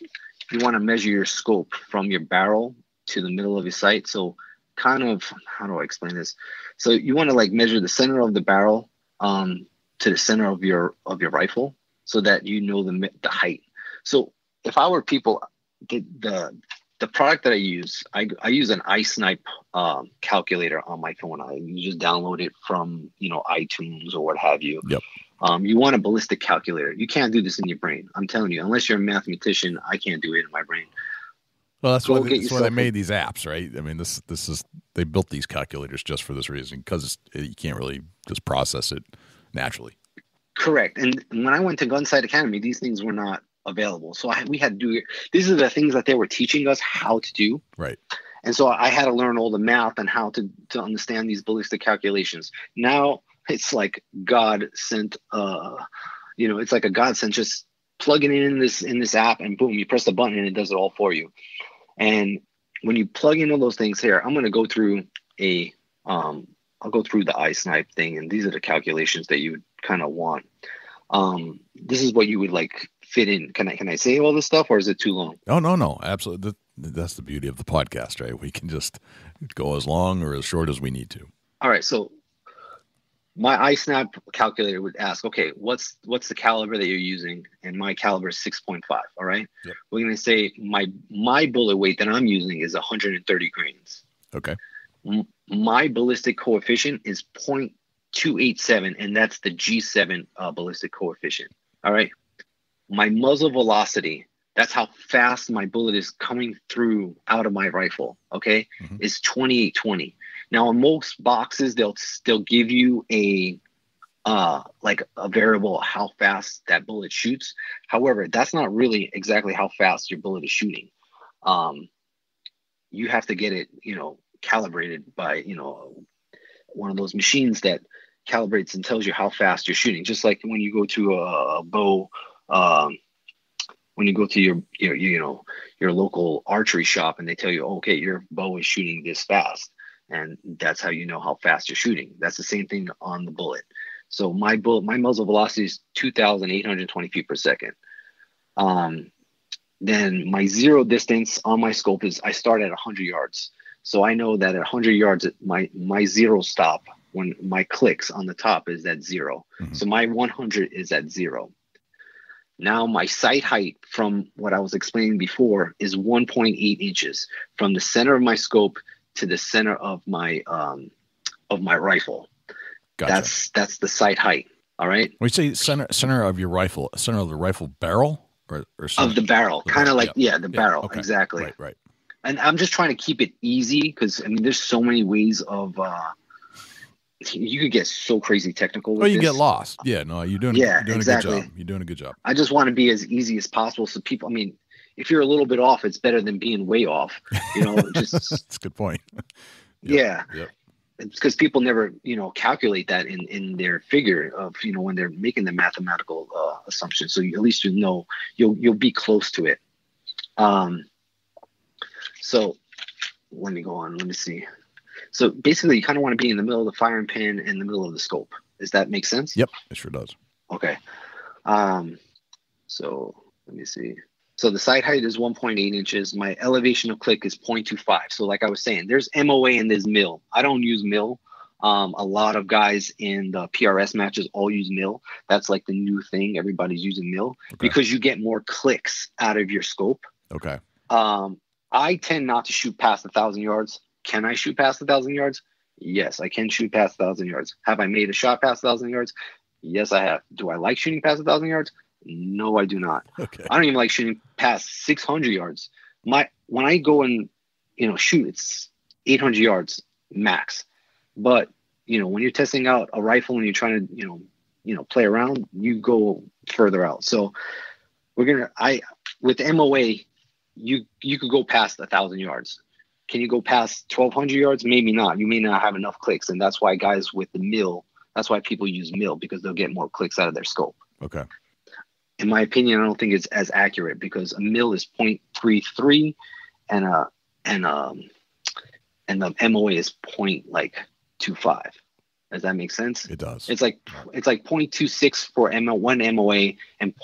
you want to measure your scope from your barrel to the middle of your sight. So kind of, how do I explain this? So you want to like measure the center of the barrel to the center of your rifle so that you know the height. So if I were people, the product that I use an iSnipe calculator on my phone. You just download it from iTunes or what have you. Yep. You want a ballistic calculator. You can't do this in your brain. I'm telling you, unless you're a mathematician, I can't do it in my brain. Well, that's why they made these apps, right? I mean, this is they built these calculators just for this reason because you can't really just process it naturally. Correct. And when I went to Gunsight Academy, these things were not available. So we had to do it. These are the things that they were teaching us how to do. Right. And so I had to learn all the math and how to understand these ballistic calculations. Now it's like God sent, it's like a godsend. Just plug it in this app and boom, you press the button and it does it all for you. And when you plug in all those things here, I'm going to go through I'll go through the iSnipe thing, and these are the calculations that you would kind of want. This is what you would like fit in. Can I say all this stuff, or is it too long? Oh, no, absolutely. That's the beauty of the podcast, right? We can just go as long or as short as we need to. All right. So my iSnap calculator would ask, okay, what's the caliber that you're using? And my caliber is 6.5. All right. Yep. We're going to say my bullet weight that I'm using is 130 grains. Okay. My ballistic coefficient is 0.287, and that's the G7 ballistic coefficient. All right. My muzzle velocity, that's how fast my bullet is coming through out of my rifle, okay, is 2820. Now, in most boxes, they'll give you a variable how fast that bullet shoots. However, that's not really exactly how fast your bullet is shooting. You have to get it, calibrated by, one of those machines that calibrates and tells you how fast you're shooting. Just like when you go to a bow, when you go to your local archery shop and they tell you, okay, your bow is shooting this fast. And that's how you know how fast you're shooting. That's the same thing on the bullet. So my muzzle velocity is 2,820 feet per second. then my zero distance on my scope is I start at 100 yards. So I know that at 100 yards, my zero stop when my clicks on the top is at 0. Mm-hmm. So my 100 is at 0. Now my sight height from what I was explaining before is 1.8 inches from the center of my scope to the center of my rifle. Gotcha. That's the sight height. All right. When you say center of your rifle, center of the rifle barrel or of the barrel, kind of like the barrel. Okay. Exactly. Right. And I'm just trying to keep it easy because I mean, there's so many ways of. You could get so crazy technical with you get lost. Yeah, no, you're doing exactly. a good job. You're doing a good job. I just want to be as easy as possible so people, I mean, if you're a little bit off, it's better than being way off. You know, just that's a good point. Yep. It's because people never, calculate that in their figure of, when they're making the mathematical assumptions. So at least you'll be close to it. So let me go on. Let me see. So basically, you kind of want to be in the middle of the firing pin and the middle of the scope. Does that make sense? Yep, it sure does. Okay. So let me see. So the sight height is 1.8 inches. My elevation of click is 0.25. So like I was saying, there's MOA and there's mil. I don't use mil. A lot of guys in the PRS matches all use mil. That's like the new thing. Everybody's using mil because you get more clicks out of your scope. Okay. I tend not to shoot past 1,000 yards. Can I shoot past 1,000 yards? Yes, I can shoot past 1,000 yards. Have I made a shot past 1,000 yards? Yes, I have. Do I like shooting past 1,000 yards? No, I do not. Okay. I don't even like shooting past 600 yards. When I go and shoot, it's 800 yards max. But when you're testing out a rifle and you're trying to play around, you go further out. So with MOA, you could go past 1,000 yards. Can you go past 1,200 yards? Maybe not. You may not have enough clicks, and that's why guys with the mil. That's why people use mil because they'll get more clicks out of their scope. Okay. In my opinion, I don't think it's as accurate because a mil is 0.33 and the MOA is 0.25. Does that make sense? It does. It's like 0.26 for one MOA and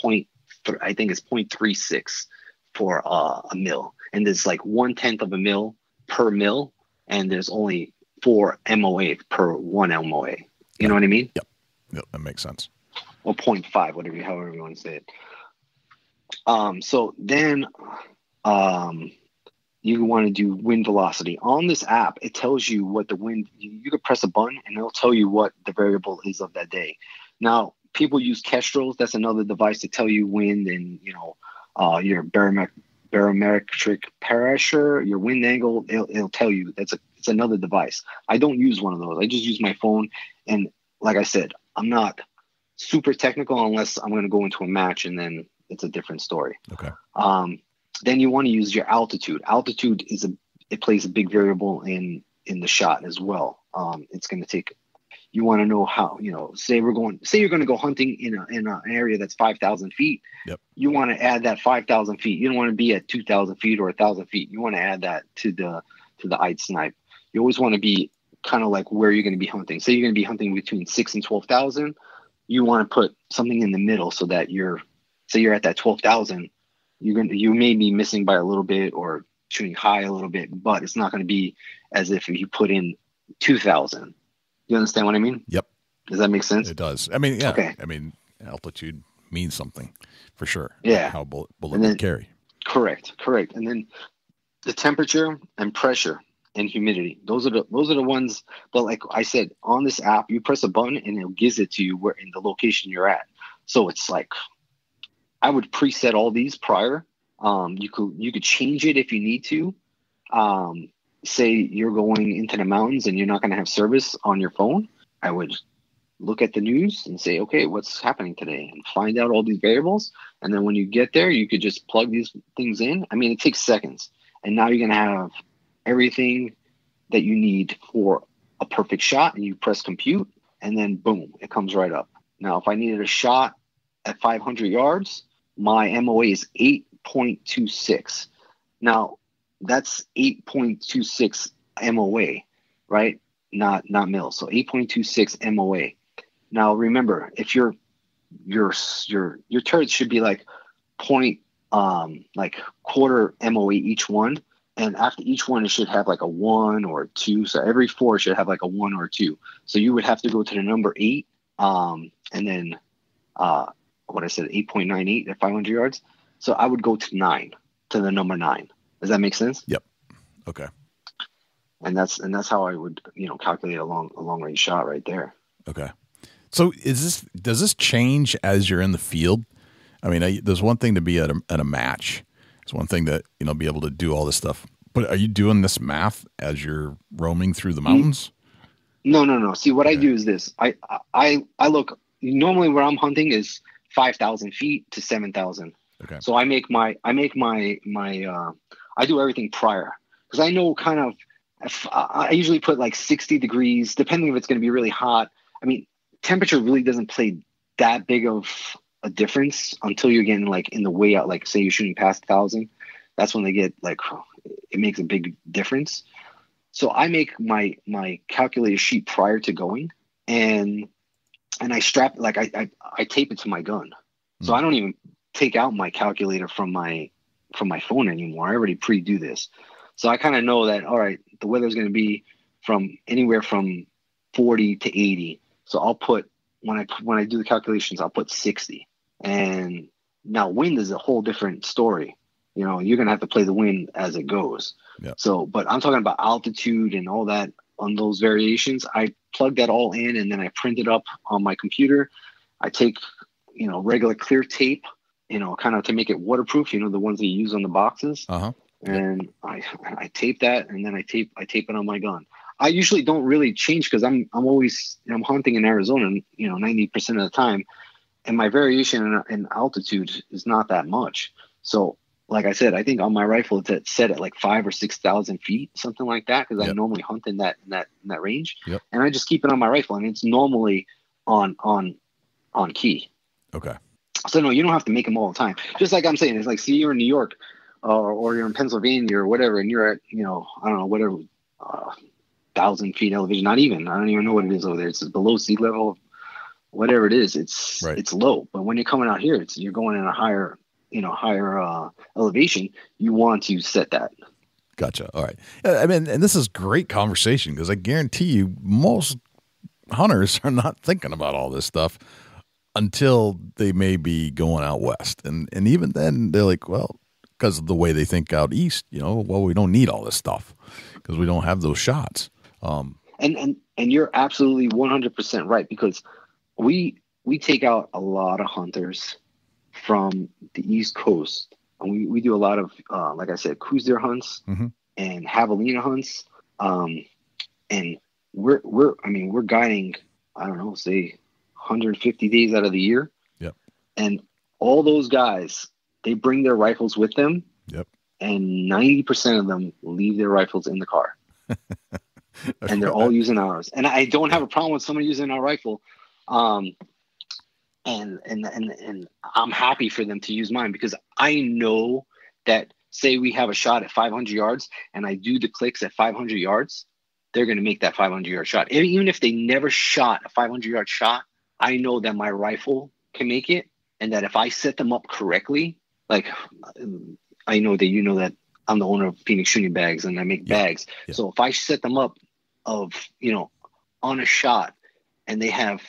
I think it's 0.36 for a mil. And there's like 1/10 of a mil per mil, and there's only 4 MOA per 1 MOA. You know what I mean? Yep, that makes sense. Or 0.5, however you want to say it. So then you want to do wind velocity. On this app, it tells you what the wind, you could press a button and it'll tell you what the variable is of that day. Now, people use Kestrels. That's another device to tell you wind and, your barometric pressure, your wind angle. It'll tell you. It's another device. I don't use one of those. I just use my phone. And like I said, I'm not super technical unless I'm going to go into a match, and then it's a different story. Okay. Then you want to use your altitude. Altitude it plays a big variable in the shot as well. It's going to take. You want to know how, say you're going to go hunting in an area that's 5,000 feet. Yep. You want to add that 5,000 feet. You don't want to be at 2,000 feet or 1,000 feet. You want to add that to the eyed snipe. You always want to be kind of like where you're going to be hunting. Say you're going to be hunting between 6,000 and 12,000. You want to put something in the middle so that you're at that 12,000. You may be missing by a little bit or shooting high a little bit, but it's not going to be as if you put in 2,000. You understand what I mean? Yep. Does that make sense? It does. I mean, yeah. Okay. I mean, altitude means something for sure. Yeah. How bullet would carry. Correct. And then the temperature and pressure and humidity. Those are the ones. But like I said, on this app, you press a button and it gives it to you where in the location you're at. So it's like I would preset all these prior. You could change it if you need to. Say you're going into the mountains and you're not going to have service on your phone. I would look at the news and say, okay, what's happening today, and find out all these variables. And then when you get there, you could just plug these things in. I mean, it takes seconds. And now you're going to have everything that you need for a perfect shot, and you press compute, and then boom, it comes right up. Now, if I needed a shot at 500 yards, my MOA is 8.26. Now, that's 8.26 MOA, right? Not mil. So 8.26 MOA. Now remember, if your turrets should be like like quarter MOA each one. And after each one, it should have like a 1 or a 2. So every 4 should have like a 1 or a 2. So you would have to go to the number 8, and then what I said, 8.98 at 500 yards. So I would go to 9, to the number 9. Does that make sense? Yep. Okay. And that's how I would, calculate a long range shot right there. Okay. So does this change as you're in the field? I mean, there's one thing to be at a match. It's one thing to, be able to do all this stuff. But are you doing this math as you're roaming through the mountains? No. See, what I do is this. I look, normally where I'm hunting is 5,000 feet to 7,000. Okay. So I do everything prior, because I know kind of, I usually put like 60 degrees, depending if it's going to be really hot. I mean, temperature really doesn't play that big of a difference until you're getting like in the way out, like say you're shooting past 1,000. That's when they get like, it makes a big difference. So I make my calculated sheet prior to going, and I strap, like I tape it to my gun. So I don't even take out my calculator from my phone anymore. I already pre-do this. So I kind of know that, all right, the weather's going to be from anywhere from 40 to 80. So I'll put, when I do the calculations, I'll put 60. And now wind is a whole different story. You're going to have to play the wind as it goes. Yep. So, but I'm talking about altitude and all that on those variations. I plug that all in, and then I print it up on my computer. I take, regular clear tape, kind of to make it waterproof, the ones that you use on the boxes. Uh-huh. And I tape that, and then I tape it on my gun. I usually don't really change, because I'm always, I'm hunting in Arizona, 90% of the time, and my variation in altitude is not that much. So, like I said, I think on my rifle it's set at like 5,000 or 6,000 feet, something like that, because I normally hunt in that range. Yep. And I just keep it on my rifle, and it's normally on key. Okay. So no, you don't have to make them all the time. Just like I'm saying, it's like, see, you're in New York, or you're in Pennsylvania or whatever, and you're at, I don't know, whatever, 1,000 feet elevation. I don't even know what it is over there. It's below sea level, whatever it is. It's low. But when you're coming out here, you're going in a higher elevation. You want to set that. Gotcha. All right. I mean, and this is great conversation, because I guarantee you most hunters are not thinking about all this stuff until they may be going out west. And even then they're like, well, because of the way they think out east, we don't need all this stuff because we don't have those shots. And you're absolutely 100% right, because we take out a lot of hunters from the East Coast, and we do a lot of, like I said, Coues deer hunts and javelina hunts. And we're guiding, I don't know, say 150 days out of the year. Yep. And all those guys, they bring their rifles with them. Yep. And 90% of them leave their rifles in the car. And they're all using ours. And I don't have a problem with someone using our rifle. And I'm happy for them to use mine, because I know that, say we have a shot at 500 yards and I do the clicks at 500 yards, they're going to make that 500-yard shot. Even if they never shot a 500-yard shot, I know that my rifle can make it, and that if I set them up correctly, like I know that that I'm the owner of Phoenix Shooting Bags and I make bags. Yeah. So if I set them up on a shot, and they have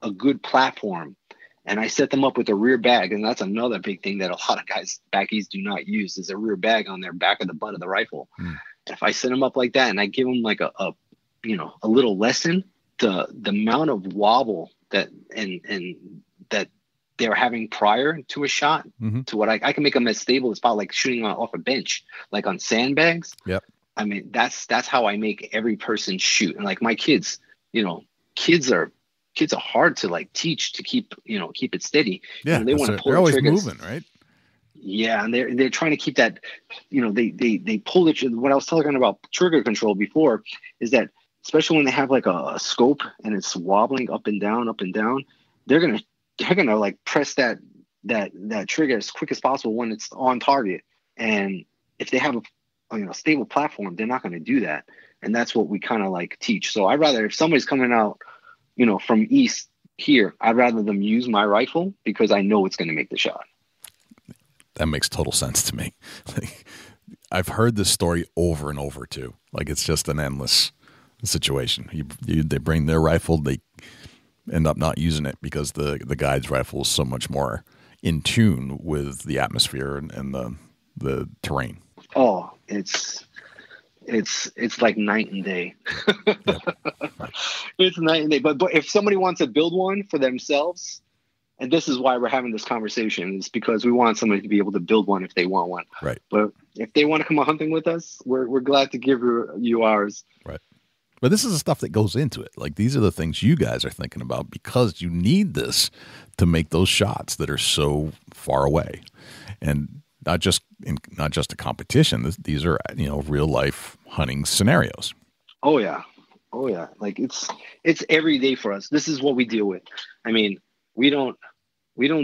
a good platform, and I set them up with a rear bag, and that's another big thing that a lot of guys back east do not use, is a rear bag on their back of the butt of the rifle. If I set them up like that, and I give them like a little lesson, the amount of wobble that that they're having prior to a shot to what I can make them as stable as possible, like shooting off a bench, like on sandbags. Yep. I mean, that's how I make every person shoot. And like my kids, kids are hard to like teach to keep it steady. Yeah. They want to pull they're always triggers. moving, right? Yeah, and they're trying to keep that, they pull it. What I was talking about trigger control before is that, especially when they have like a scope and it's wobbling up and down, they're gonna like press that trigger as quick as possible when it's on target. And if they have a stable platform, they're not going to do that. And that's what we kind of like teach. So I'd rather, if somebody's coming out, from east here, I'd rather them use my rifle, because I know it's going to make the shot. That makes total sense to me. Like, I've heard this story over and over too. Like, it's just an endless situation. They bring their rifle, they end up not using it because the guide's rifle is so much more in tune with the atmosphere and the terrain. Oh, it's like night and day. Yep. It's night and day. But if somebody wants to build one for themselves, and this is why we're having this conversation, is because we want somebody to be able to build one if they want one. Right. But if they want to come hunting with us, we're glad to give you ours. Right. But this is the stuff that goes into it. Like, these are the things you guys are thinking about because you need this to make those shots that are so far away, and not just a competition. These are, real life hunting scenarios. Oh yeah. Like, it's every day for us. This is what we deal with. I mean, we don't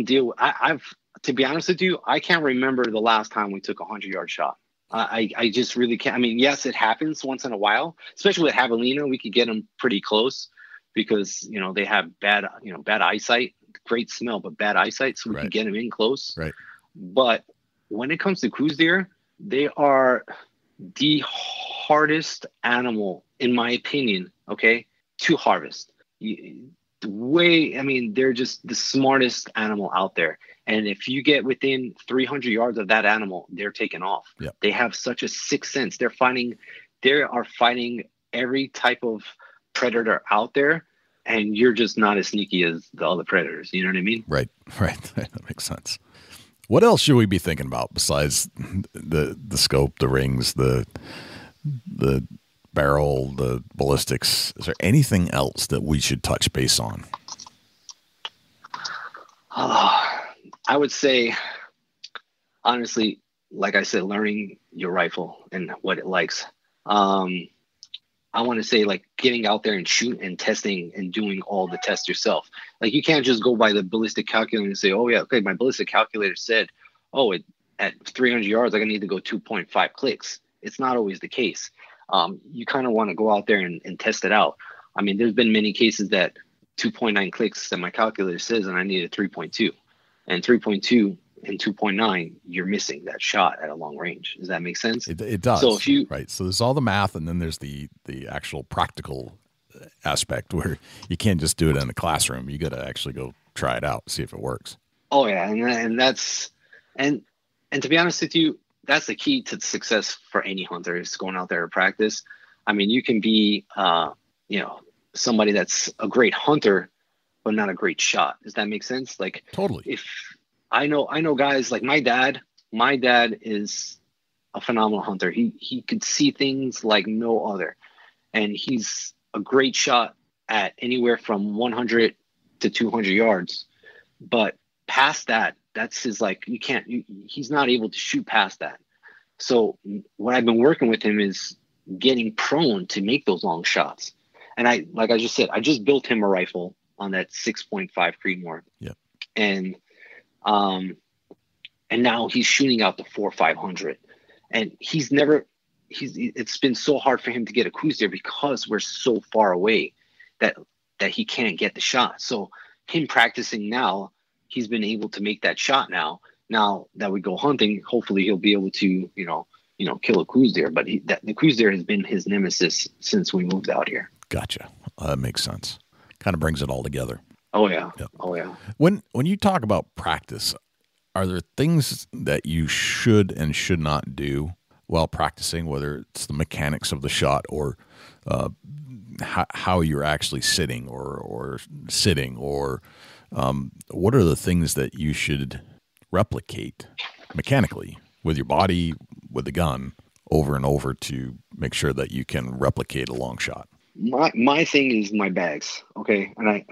deal. I've to be honest with you, I can't remember the last time we took a 100-yard shot. I just really can't. I mean, yes, it happens once in a while, especially with javelina. We could get them pretty close because, they have bad eyesight, great smell, but bad eyesight. So we can get them in close. Right. But when it comes to Coues deer, they are the hardest animal, in my opinion, to harvest. They're just the smartest animal out there. And if you get within 300 yards of that animal, they're taking off. Yep. They have such a sixth sense. They are fighting every type of predator out there, and you're just not as sneaky as the other predators. You know what I mean? Right. That makes sense. What else should we be thinking about besides the scope, the rings, the barrel, the ballistics? Is there anything else that we should touch base on? I would say, honestly, like I said, learning your rifle and what it likes. I want to say, like, getting out there and shoot and testing and doing all the tests yourself. Like, you can't just go by the ballistic calculator and say, oh yeah, okay, my ballistic calculator said, at 300 yards, I need to go 2.5 clicks. It's not always the case. You kind of want to go out there and test it out. I mean, there's been many cases that 2.9 clicks that my calculator says, and I need a 3.2. And 3.2 and 2.9, you're missing that shot at a long range. Does that make sense? It does. So right. So there's all the math, and then there's the actual practical aspect where you can't just do it in the classroom. You got to actually go try it out, see if it works. Oh yeah, and that's and to be honest with you, that's the key to success for any hunter, is going out there to practice. I mean, you can be somebody that's a great hunter but not a great shot. Does that make sense? Like, totally. If I know guys like my dad is a phenomenal hunter. He could see things like no other, and he's a great shot at anywhere from 100 to 200 yards. But past that, that's his, like, he's not able to shoot past that. So what I've been working with him is getting prone to make those long shots. And like I just said, I just built him a rifle on that 6.5 Creedmoor. Yeah. And now he's shooting out the 4.500. And it's been so hard for him to get a Coues deer because we're so far away that he can't get the shot. So him practicing now, he's been able to make that shot now. Now that we go hunting, hopefully he'll be able to, kill a Coues deer. But the Coues deer has been his nemesis since we moved out here. Gotcha. That makes sense. Kind of brings it all together. Oh yeah. Yep. Oh yeah. When you talk about practice, are there things that you should and should not do while practicing, whether it's the mechanics of the shot or how you're actually sitting or what are the things that you should replicate mechanically with your body, with the gun, over and over to make sure that you can replicate a long shot? My thing is my bags. Okay. And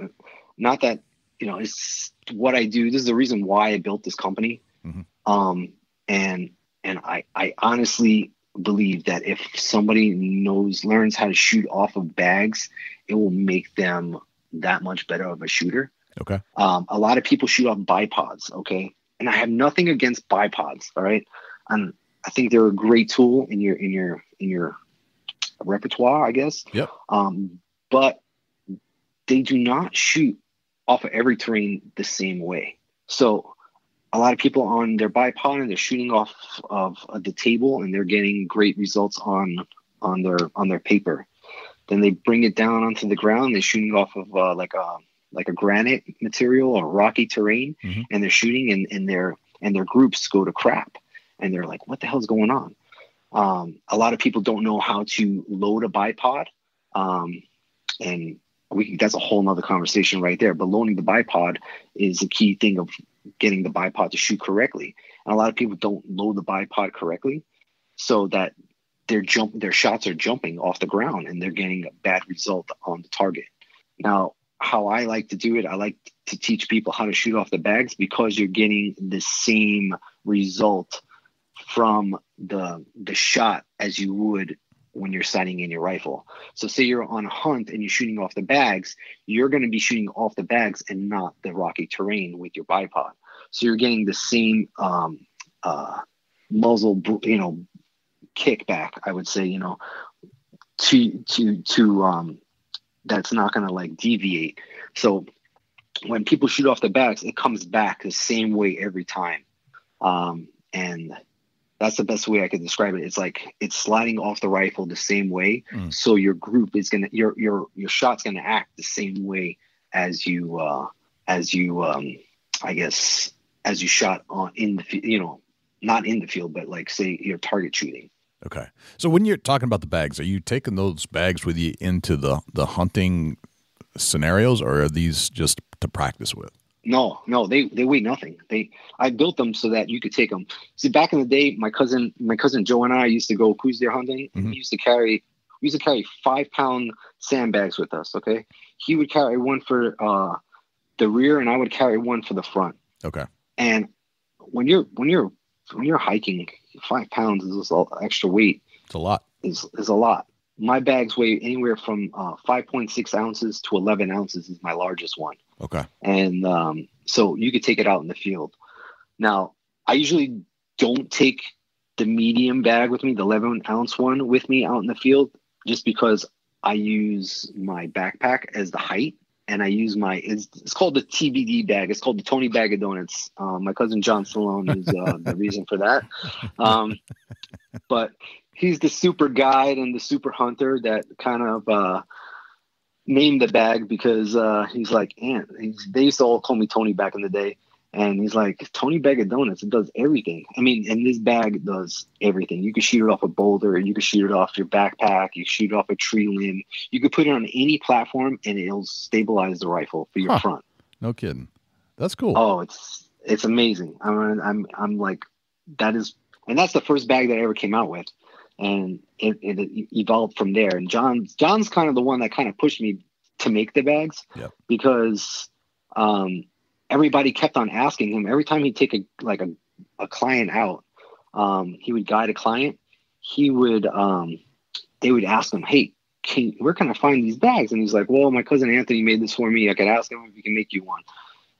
it's what I do. This is the reason why I built this company. Mm-hmm. And I honestly believe that if somebody learns how to shoot off of bags, it will make them that much better of a shooter. Okay. A lot of people shoot off bipods. Okay. And I have nothing against bipods. All right. And I think they're a great tool in your repertoire, I guess. Yep. But they do not shoot off of every terrain the same way. So a lot of people on their bipod and they're shooting off of the table and they're getting great results on their paper. Then they bring it down onto the ground. They're shooting off of like a granite material or rocky terrain, and they're shooting and their groups go to crap, and they're like, what the hell's going on? A lot of people don't know how to load a bipod, and that's a whole nother conversation right there. But loading the bipod is a key thing of getting the bipod to shoot correctly. And a lot of people don't load the bipod correctly, so that their shots are jumping off the ground and they're getting a bad result on the target. Now, how I like to do it, I like to teach people how to shoot off the bags, because you're getting the same result from the shot as you would when you're sighting in your rifle. So say you're on a hunt and you're shooting off the bags, you're going to be shooting off the bags and not the rocky terrain with your bipod. So you're getting the same muzzle, kickback, I would say, to that's not going to like deviate. So when people shoot off the bags, it comes back the same way every time. And that's the best way I could describe it. It's like it's sliding off the rifle the same way. So your group is going to, your shot's going to act the same way as you shot on in the, not in the field, but like say you're target shooting. Okay. So when you're talking about the bags, are you taking those bags with you into the hunting scenarios, or are these just to practice with? No, they weigh nothing. I built them so that you could take them. See, back in the day, my cousin Joe and I used to go Coues deer hunting, and we used to carry 5-pound sandbags with us. Okay. He would carry one for the rear, and I would carry one for the front. Okay. And when you're hiking, 5 pounds is just extra weight. It's a lot. Is a lot. My bags weigh anywhere from 5.6 ounces to 11 ounces is my largest one. Okay. And so you could take it out in the field. Now, I usually don't take the medium bag with me, the 11-ounce one with me out in the field, just because I use my backpack as the height. And I use it's called the TBD bag. It's called the Tony Bag of Donuts. My cousin John Stallone is the reason for that. But he's the super guide and the super hunter that kind of named the bag, because he's like, Ant. They used to all call me Tony back in the day. And he's like, Tony Bag of Donuts, it does everything. I mean, and this bag does everything. You can shoot it off a boulder. You can shoot it off your backpack. You can shoot it off a tree limb. You can put it on any platform, and it'll stabilize the rifle for your front. No kidding. That's cool. Oh, it's amazing. I'm like, that is, and that's the first bag that I ever came out with. And it evolved from there. And John's kind of the one that kind of pushed me to make the bags. Yep. Because everybody kept on asking him every time he'd take a client out. He would guide a client. They would ask him, hey, where can I find these bags? And he's like, well, my cousin Anthony made this for me. I could ask him if he can make you one.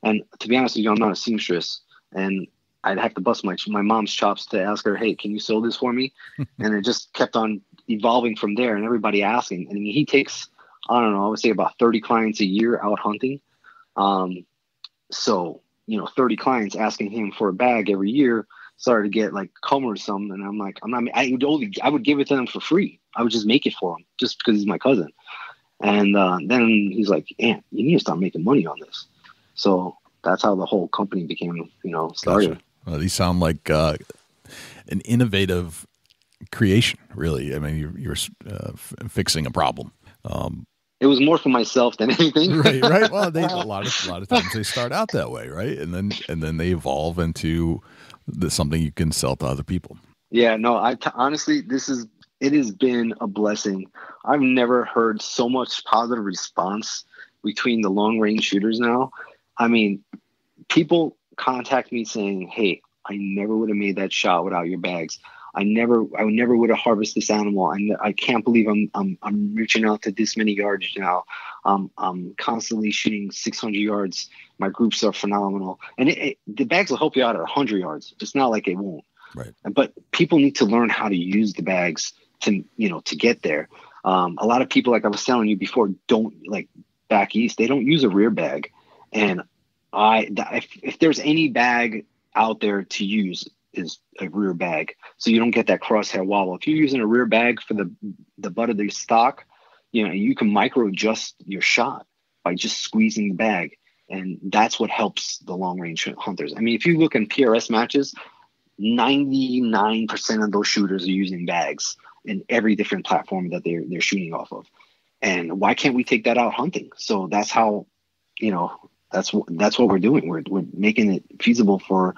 And to be honest with you, I'm not a seamstress, and I'd have to bust my mom's chops to ask her, hey, can you sew this for me? And it just kept on evolving from there, and everybody asking. And he takes, I don't know, I would say about 30 clients a year out hunting. So, 30 clients asking him for a bag every year started to get like cumbersome. And I'm like, I would give it to them for free. I would just make it for him just because he's my cousin. And then he's like, Ant, you need to start making money on this. So that's how the whole company became, started. Gotcha. Well, these sound like an innovative creation, really. I mean, you're fixing a problem. It was more for myself than anything. Right. Well, a lot of times they start out that way, right? And then they evolve into something you can sell to other people. Yeah, no, honestly, it has been a blessing. I've never heard so much positive response between the long range shooters now. I mean, people contact me saying, hey, I never would have made that shot without your bags. I never would have harvested this animal. I can't believe I'm reaching out to this many yards now. I'm constantly shooting 600 yards. My groups are phenomenal, and the bags will help you out at 100 yards. It's not like it won't. Right. But people need to learn how to use the bags to get there. A lot of people, like I was telling you before, don't like back east. They don't use a rear bag, and if there's any bag out there to use is a rear bag, so you don't get that crosshair wobble. If you're using a rear bag for the butt of the stock, you can micro adjust your shot by just squeezing the bag, and that's what helps the long range hunters. I mean, if you look in PRS matches, 99% of those shooters are using bags in every different platform that they're shooting off of. And why can't we take that out hunting? So that's how, that's what we're doing. We're making it feasible for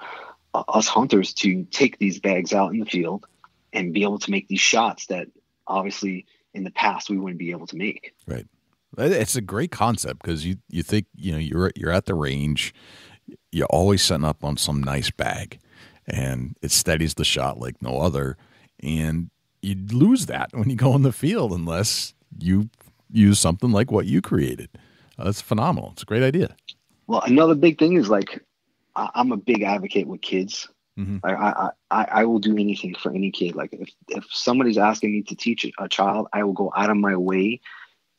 us hunters to take these bags out in the field and be able to make these shots that obviously in the past we wouldn't be able to make. Right. It's a great concept because you think, you're at the range, you're always setting up on some nice bag and it steadies the shot like no other. And you lose that when you go in the field unless you use something like what you created. That's phenomenal. It's a great idea. Well, another big thing is I'm a big advocate with kids. Mm-hmm. I will do anything for any kid. Like if somebody's asking me to teach a child, I will go out of my way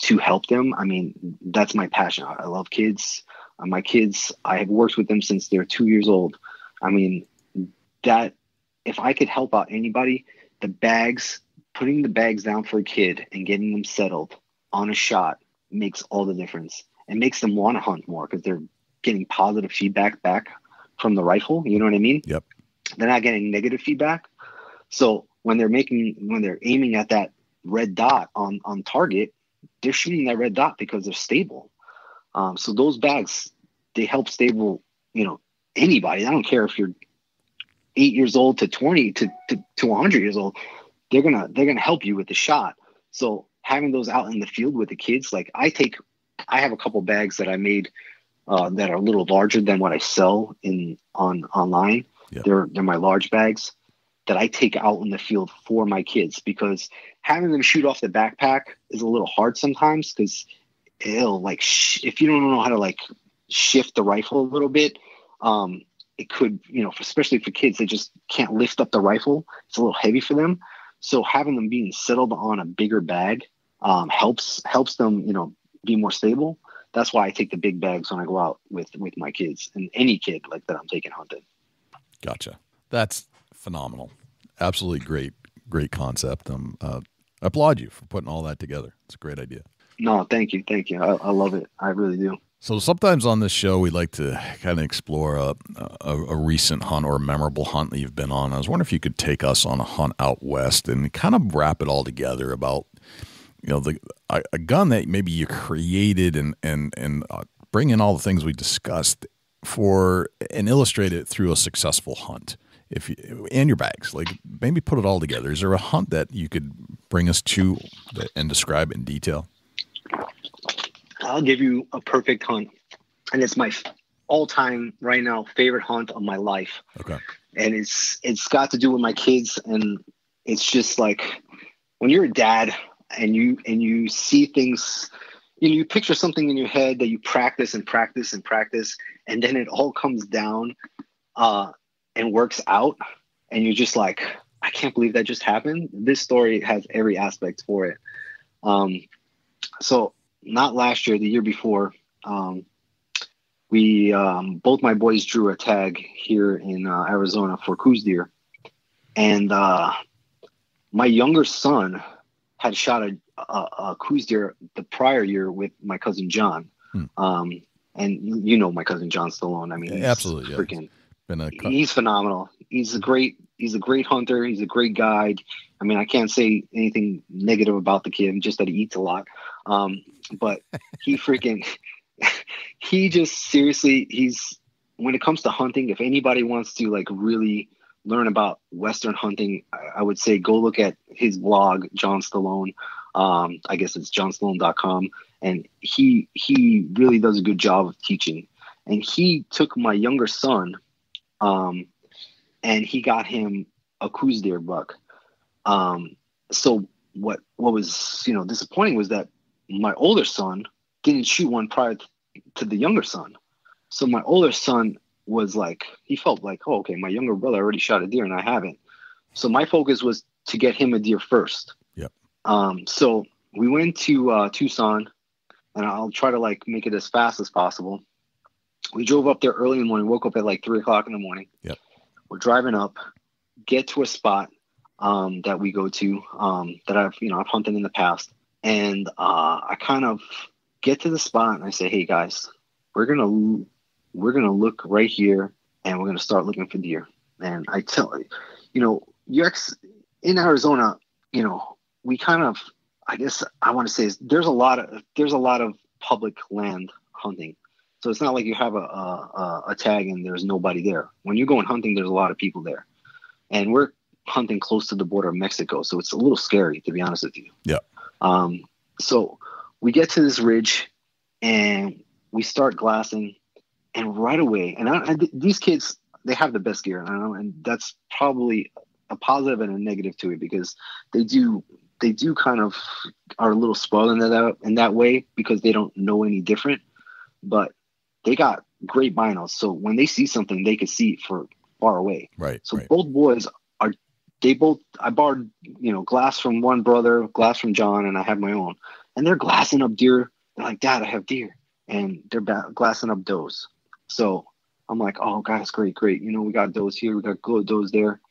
to help them. I mean, that's my passion. I love kids. My kids, I have worked with them since they're 2 years old. I mean, that if I could help out anybody, putting the bags down for a kid and getting them settled on a shot makes all the difference. It makes them want to hunt more because they're getting positive feedback back from the rifle. You know what I mean? Yep. They're not getting negative feedback. So when they're aiming at that red dot on target, they're shooting that red dot because they're stable. So those bags, they help stable, anybody. I don't care if you're 8 years old to 20 to 100 years old, they're gonna help you with the shot. So having those out in the field with the kids, like I have a couple bags that I made that are a little larger than what I sell online. Yep. They're my large bags that I take out in the field for my kids, because having them shoot off the backpack is a little hard sometimes because it'll if you don't know how to shift the rifle a little bit, it could, especially for kids, they just can't lift up the rifle. It's a little heavy for them. So having them being settled on a bigger bag helps them, be more stable. That's why I take the big bags when I go out with my kids and any kid like that I'm taking hunting. Gotcha. That's phenomenal. Absolutely great concept. I applaud you for putting all that together. It's a great idea. No, thank you. I love it. I really do. So sometimes on this show, we like to kind of explore a recent hunt or a memorable hunt that you've been on. I was wondering if you could take us on a hunt out west and kind of wrap it all together about, a gun that maybe you created and bring in all the things we discussed and illustrate it through a successful hunt. And your bags, maybe put it all together. Is there a hunt that you could bring us to and describe it in detail? I'll give you a perfect hunt, and it's my all-time right now favorite hunt of my life. Okay. And it's got to do with my kids, and it's just like when you're a dad and you see things, you picture something in your head that you practice and practice and practice, and then it all comes down and works out, and you're just like, I can't believe that just happened. This story has every aspect for it. So not last year, the year before, we both my boys drew a tag here in Arizona for Coues deer, and my younger son had shot a Coues deer the prior year with my cousin John. And my cousin John Stallone. I mean, he's absolutely, freaking. He's phenomenal. He's a great hunter. He's a great guide. I mean, I can't say anything negative about the kid, just that he eats a lot. But he just seriously, when it comes to hunting, if anybody wants to really learn about Western hunting, I would say go look at his blog, John Stallone. I guess it's johnstallone.com. And he really does a good job of teaching. And he took my younger son, and he got him a Coues deer buck. So what was, disappointing was that my older son didn't shoot one prior to the younger son. So my older son was he felt like, oh, okay, my younger brother already shot a deer and I haven't. So my focus was to get him a deer first. Yep. So we went to Tucson, and I'll try to make it as fast as possible. We drove up there early in the morning, woke up at like 3 o'clock in the morning. Yep. We're driving up, get to a spot that we go to that I've hunted in the past. And I kind of get to the spot and I say, hey guys, we're gonna look right here and we're gonna start looking for deer. And I tell in Arizona, we kind of, I guess I want to say, there's a lot of public land hunting. So it's not like you have a tag and there's nobody there. When you're going hunting, there's a lot of people there. And we're hunting close to the border of Mexico, so it's a little scary, to be honest with you. Yeah. So we get to this ridge and we start glassing, and right away, and these kids, they have the best gear, and that's probably a positive and a negative to it, because they do kind of are a little spoiled in that way because they don't know any different, but they got great binos. So when they see something, they can see it for far away. Right. So right. both boys I borrowed, glass from one brother, glass from John, and I have my own, and they're glassing up deer. They're like, Dad, I have deer. And they're glassing up does. So I'm like, oh, guys, great. We got does here. We got good does there.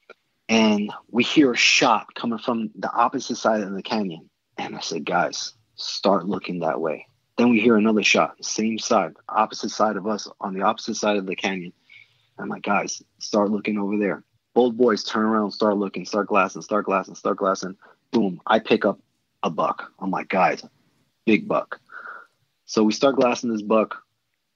And we hear a shot coming from the opposite side of the canyon. And I said, guys, start looking that way. Then we hear another shot, same side, opposite side of us, on the opposite side of the canyon. I'm like, guys, start looking over there. Both boys turn around, start looking, start glassing. Boom, I pick up a buck. I'm like, guys, big buck. So we start glassing this buck,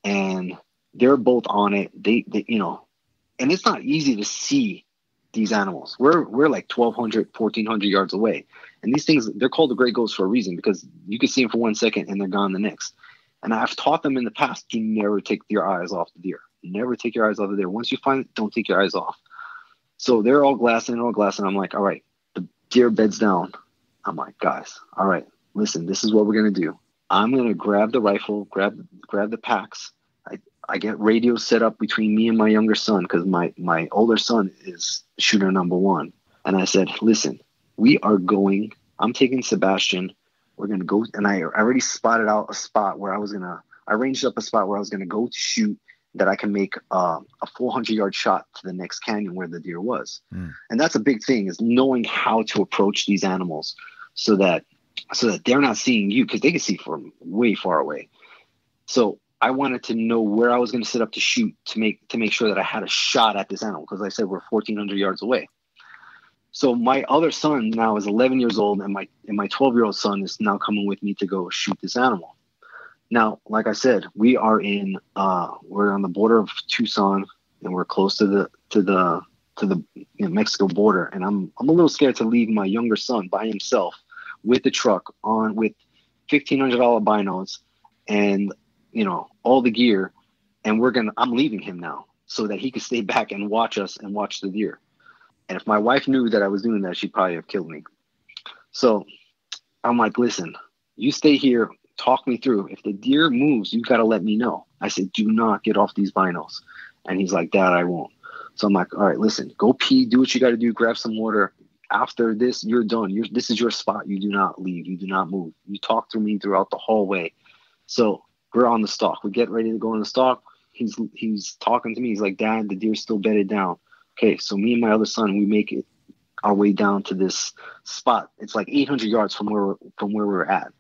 and they're both on it. They and it's not easy to see these animals. We're like 1,200, 1,400 yards away. And these things, they're called the gray ghosts for a reason, because you can see them for 1 second and they're gone the next. And I've taught them in the past to never take your eyes off the deer. Never take your eyes off the deer. Once you find it, don't take your eyes off. So they're all glassing. I'm like, all right, the deer beds down. I'm like, guys, all right, listen, this is what we're going to do. I'm going to grab the rifle, grab the packs. I get radio set up between me and my younger son, because my older son is shooter number one. And I said, listen, I'm taking Sebastian. We're going to go. And I already spotted out a spot where I ranged up a spot where I was going to go to shoot, that I can make a 400-yard shot to the next canyon where the deer was. And that's a big thing, is knowing how to approach these animals so that they're not seeing you, because they can see from way far away. So I wanted to know where I was going to set up to shoot to make sure that I had a shot at this animal, because I said we're 1,400 yards away. So my other son now is 11 years old, and my 12-year-old son is now coming with me to go shoot this animal. Now, like I said, we're on the border of Tucson, and we're close to the Mexico border. And I'm a little scared to leave my younger son by himself with the truck with $1,500 binos and all the gear. And I'm leaving him now so that he could stay back and watch us and watch the deer. And if my wife knew that I was doing that, she'd probably have killed me. So I'm like, listen, you stay here. Talk me through. If the deer moves, you got to let me know. I said, do not get off these binos. And he's like, Dad, I won't. So I'm like, all right, listen, go pee, do what you got to do, grab some water. After this, you're done. This is your spot. You do not leave. You do not move. You talk to me throughout the whole way. So we're on the stalk. We get ready to go on the stalk. He's talking to me. He's like, Dad, the deer's still bedded down. Okay, so me and my other son, we make it our way down to this spot. It's like 800 yards from where we're at.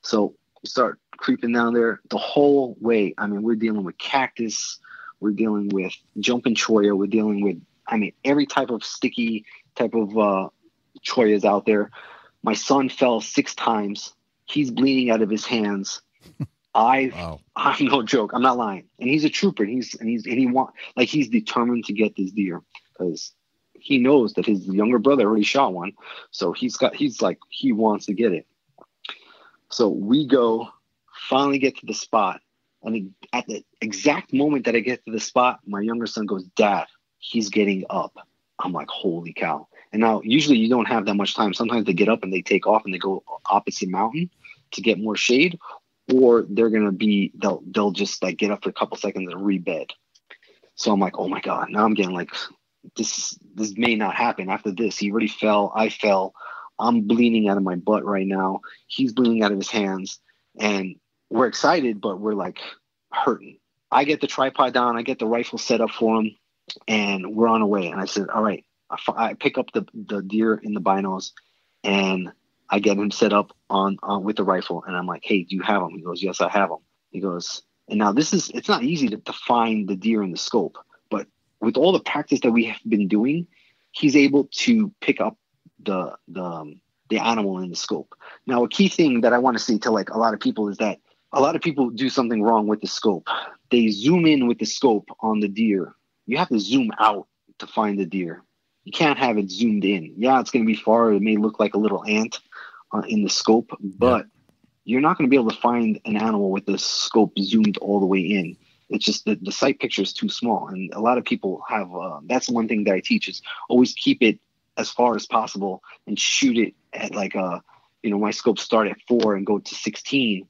So we start creeping down there the whole way. I mean, we're dealing with cactus. We're dealing with jumping cholla. We're dealing with, every type of sticky type of cholla is out there. My son fell 6 times. He's bleeding out of his hands. Wow. I'm no joke. I'm not lying. And he's a trooper. He's determined to get this deer, because he knows that his younger brother already shot one. So he wants to get it. So we finally get to the spot. And at the exact moment that I get to the spot, my younger son goes, Dad, he's getting up. I'm like, holy cow. And now usually you don't have that much time. Sometimes they get up and they take off and they go opposite mountain to get more shade, or they'll just like get up for a couple seconds and rebed. So I'm like, oh my God, now I'm getting like, this may not happen after this. He already fell. I fell. I'm bleeding out of my butt right now. He's bleeding out of his hands, and we're excited, but we're like hurting. I get the tripod down, I get the rifle set up for him, and we're on our way. And I said, all right, I pick up the deer in the binos, and I get him set up on with the rifle. And I'm like, hey, do you have him? He goes, yes, I have him. He goes, and now it's not easy to find the deer in the scope, but with all the practice that we have been doing, he's able to pick up the animal in the scope. Now, a key thing that I want to say to like a lot of people is that a lot of people do something wrong with the scope. They zoom in with the scope on the deer. You have to zoom out to find the deer. You can't have it zoomed in. Yeah, it's going to be far. It may look like a little ant in the scope, but you're not going to be able to find an animal with the scope zoomed all the way in. It's just the sight picture is too small. And a lot of people have, that's one thing that I teach is always keep it as far as possible and shoot it at like, my scopes start at 4 and go to 16.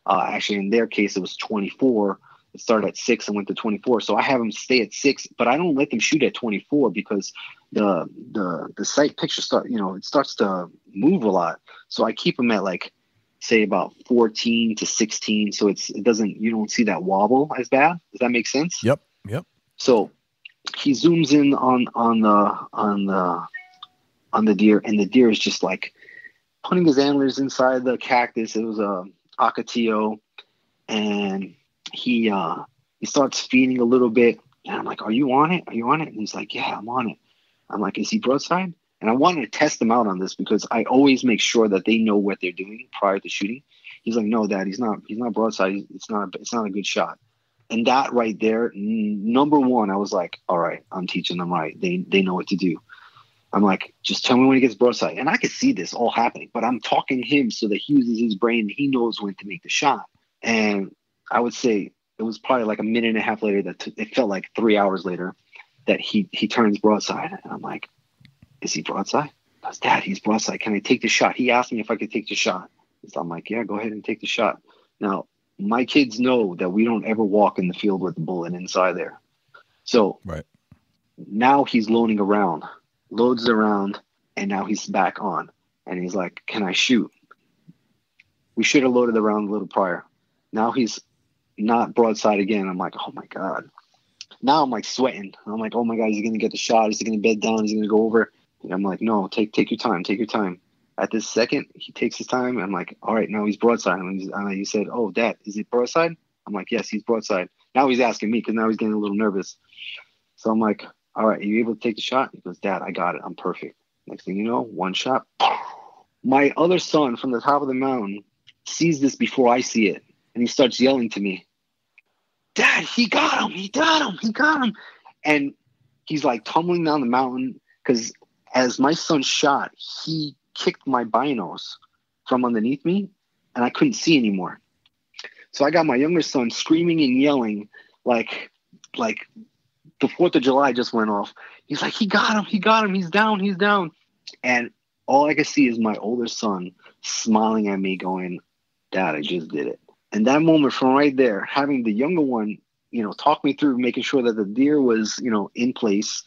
Actually, in their case, it was 24. It started at 6 and went to 24. So I have them stay at 6, but I don't let them shoot at 24 because the sight picture it starts to move a lot. So I keep them at like, say about 14 to 16. So you don't see that wobble as bad. Does that make sense? Yep. So he zooms in on the deer, and the deer is just like putting his antlers inside the cactus. It was a Ocotillo, and he starts feeding a little bit, and I'm like, are you on it? And he's like, yeah, I'm on it. I'm like, is he broadside? And I wanted to test them out on this because I always make sure that they know what they're doing prior to shooting. He's like, no, Dad, he's not broadside. It's not a good shot. And that right there, number one, I was like, all right, I'm teaching them right. They know what to do. I'm like, just tell me when he gets broadside. And I could see this all happening, but I'm talking to him so that he uses his brain. He knows when to make the shot. And I would say it was probably like a minute and a half later it felt like 3 hours later that he turns broadside. And I'm like, is he broadside? I was, Dad, he's broadside. Can I take the shot? He asked me if I could take the shot. So I'm like, yeah, go ahead and take the shot. Now, my kids know that we don't ever walk in the field with the bullet inside there. So now he's loading around, loads around, and now he's back on. And he's like, can I shoot? We should have loaded the round a little prior. Now he's not broadside again. I'm like, oh my God. Now I'm like sweating. I'm like, oh my God, is he going to get the shot? Is he going to bed down? Is he going to go over? And I'm like, no, take your time. Take your time. At this second, he takes his time. I'm like, all right, now he's broadside. And he said, oh, Dad, is it broadside? I'm like, yes, he's broadside. Now he's asking me because now he's getting a little nervous. So I'm like, all right, are you able to take the shot? He goes, Dad, I got it. I'm perfect. Next thing you know, one shot. My other son from the top of the mountain sees this before I see it. And he starts yelling to me, Dad, he got him. He got him. He got him. And he's like tumbling down the mountain because as my son shot, he kicked my binos from underneath me and I couldn't see anymore. So I got my younger son screaming and yelling like the 4th of July just went off. He's like, he got him. He got him. He's down. He's down. And all I could see is my older son smiling at me going, Dad, I just did it. And that moment from right there, having the younger one, talk me through making sure that the deer was, in place,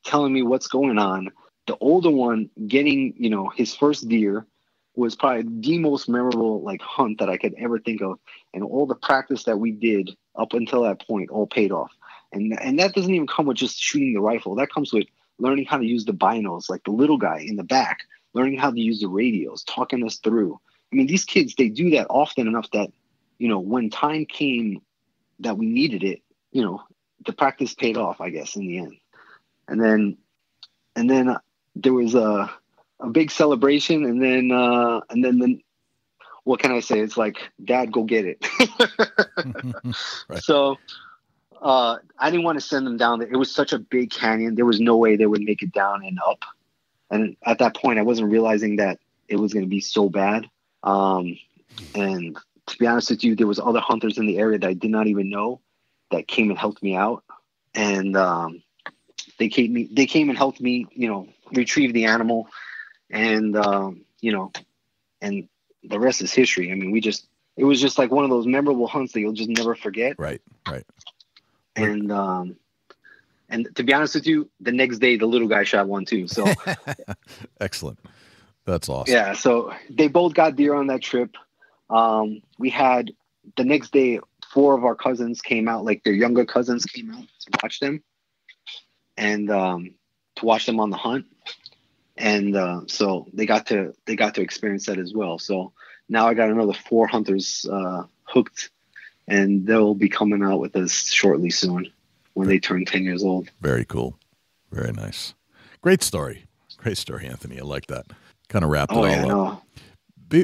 telling me what's going on. The older one getting, his first deer was probably the most memorable hunt that I could ever think of. And all the practice that we did up until that point all paid off. And that doesn't even come with just shooting the rifle. That comes with learning how to use the binos, like the little guy in the back, learning how to use the radios, talking us through. I mean, these kids, they do that often enough that, when time came that we needed it, the practice paid off, I guess, in the end. And then there was a big celebration, and then what can I say? It's like, Dad, go get it. Right. So I didn't want to send them down there. It was such a big canyon. There was no way they would make it down and up. And at that point, I wasn't realizing that it was going to be so bad. And to be honest with you, there was other hunters in the area that I did not even know that came and helped me out. And they came and helped me, retrieve the animal. And, and the rest is history. I mean, it was just like one of those memorable hunts that you'll just never forget. Right. And to be honest with you, the next day, the little guy shot one too. So excellent. That's awesome. Yeah. So they both got deer on that trip. We had the next day 4 of our cousins came out, like their younger cousins came out to watch them, and to watch them on the hunt. And so they got to experience that as well. So now I got another 4 hunters hooked, and they'll be coming out with us shortly soon when they turn 10 years old. Very cool. Very nice. Great story. Great story, Anthony. I like that. Kind of wrapped it all up.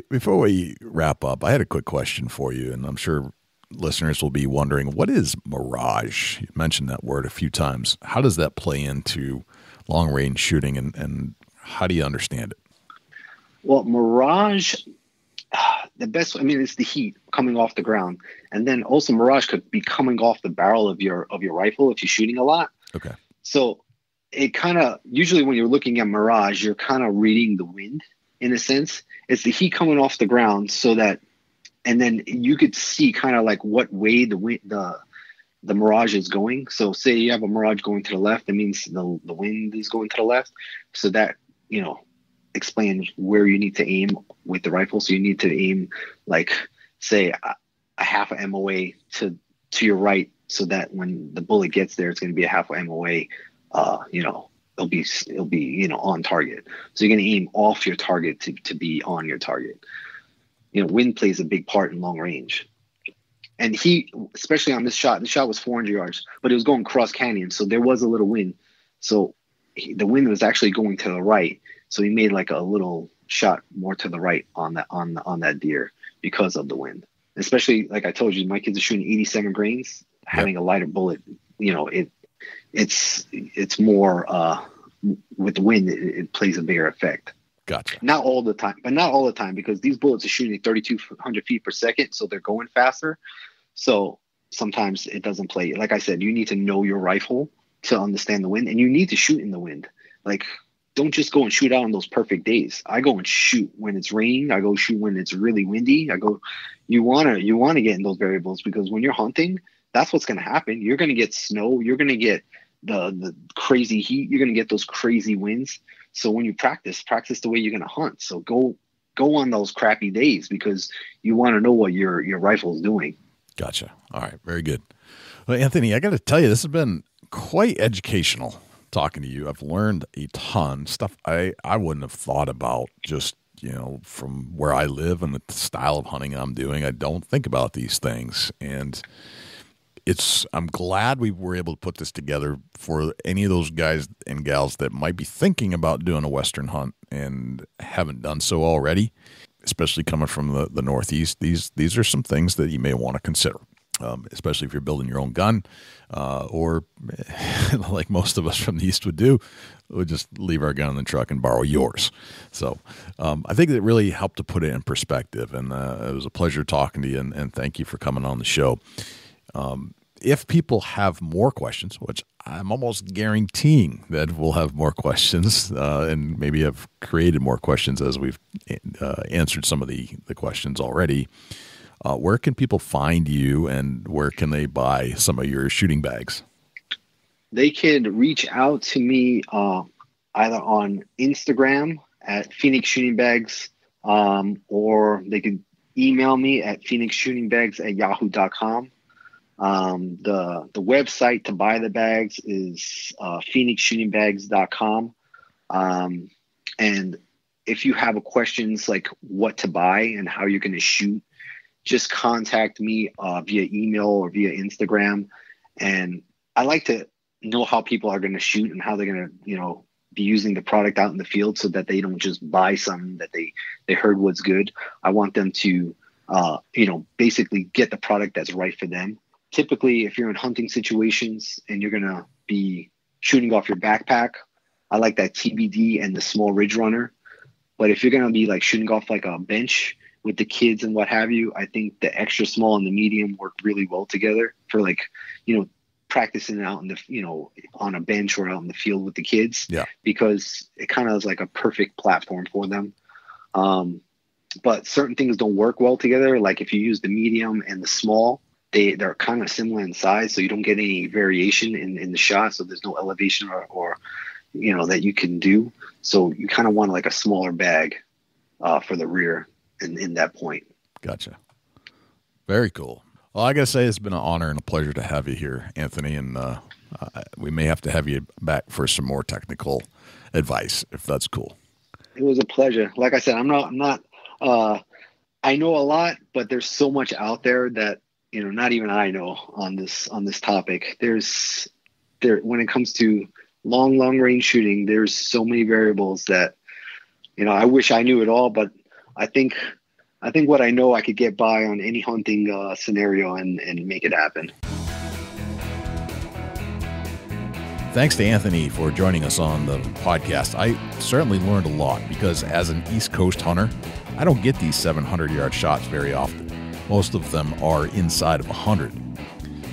Before we wrap up, I had a quick question for you, and I'm sure listeners will be wondering, what is mirage? You mentioned that word a few times. How does that play into long-range shooting, and how do you understand it? Well, mirage, the best, it's the heat coming off the ground. And then also mirage could be coming off the barrel of your rifle if you're shooting a lot. Okay. So it kind of, usually when you're looking at mirage, you're kind of reading the wind in a sense. It's the heat coming off the ground so that, and then you could see kind of like what way the mirage is going. So say you have a mirage going to the left, that means the wind is going to the left. So that, explains where you need to aim with the rifle. So you need to aim, like, say a half a MOA to your right, so that when the bullet gets there, it's going to be a half a MOA. It'll be on target. So you're going to aim off your target to be on your target. Wind plays a big part in long range. And he, especially on this shot was 400 yards, but it was going cross canyon, so there was a little wind. So the wind was actually going to the right. So he made like a little shot more to the right on that deer because of the wind. Especially, like I told you, my kids are shooting 87 grains. Having a lighter bullet, it's more with the wind. It plays a bigger effect. Gotcha. Not all the time, because these bullets are shooting at 3,200 feet per second, so they're going faster. So sometimes it doesn't play. Like I said, you need to know your rifle to understand the wind, and you need to shoot in the wind. Like, don't just go and shoot out on those perfect days. I go and shoot when it's raining. I go shoot when it's really windy. You want to get in those variables, because when you're hunting, that's what's going to happen. You're going to get snow. You're going to get the crazy heat. You're going to get those crazy winds. So when you practice the way you're going to hunt. So go on those crappy days, because you want to know what your rifle is doing. Gotcha. All right. Very good. Well, Anthony, I got to tell you, this has been quite educational talking to you. I've learned a ton stuff I wouldn't have thought about, just, from where I live and the style of hunting I'm doing. I don't think about these things. And I'm glad we were able to put this together for any of those guys and gals that might be thinking about doing a Western hunt and haven't done so already, especially coming from the Northeast. These are some things that you may want to consider, especially if you're building your own gun, or like most of us from the East would do, we'd just leave our gun in the truck and borrow yours. So I think it really helped to put it in perspective, and it was a pleasure talking to you, and thank you for coming on the show. If people have more questions, which I'm almost guaranteeing that we'll have more questions, and maybe have created more questions as we've answered some of the questions already, where can people find you, and where can they buy some of your shooting bags? They can reach out to me either on Instagram at Phoenix Shooting Bags, or they can email me at phoenixshootingbags@yahoo.com. The website to buy the bags is phoenixshootingbags.com. And if you have questions like what to buy and how you're going to shoot, just contact me via email or via Instagram. And I like to know how people are going to shoot and how they're going to, be using the product out in the field, so that they don't just buy something that they heard was good. I want them to, basically get the product that's right for them. Typically, if you're in hunting situations and you're going to be shooting off your backpack, I like that TBD and the small ridge runner. But if you're going to be like shooting off like a bench with the kids and what have you, I think the extra small and the medium work really well together for like, practicing out in the, on a bench or out in the field with the kids. Yeah. Because it kind of is like a perfect platform for them. But certain things don't work well together. Like if you use the medium and the small, they're kind of similar in size, so you don't get any variation in the shot. So there's no elevation or that you can do. So you kind of want like a smaller bag for the rear in that point. Gotcha. Very cool. Well, I got to say, it's been an honor and a pleasure to have you here, Anthony, and we may have to have you back for some more technical advice, if that's cool. It was a pleasure. Like I said, I'm not I know a lot, but there's so much out there that, not even I know on this topic. When it comes to long range shooting, there's so many variables that, I wish I knew it all, but I think what I know, I could get by on any hunting scenario and make it happen. Thanks to Anthony for joining us on the podcast. I certainly learned a lot because as an East Coast hunter, I don't get these 700-yard shots very often. Most of them are inside of 100.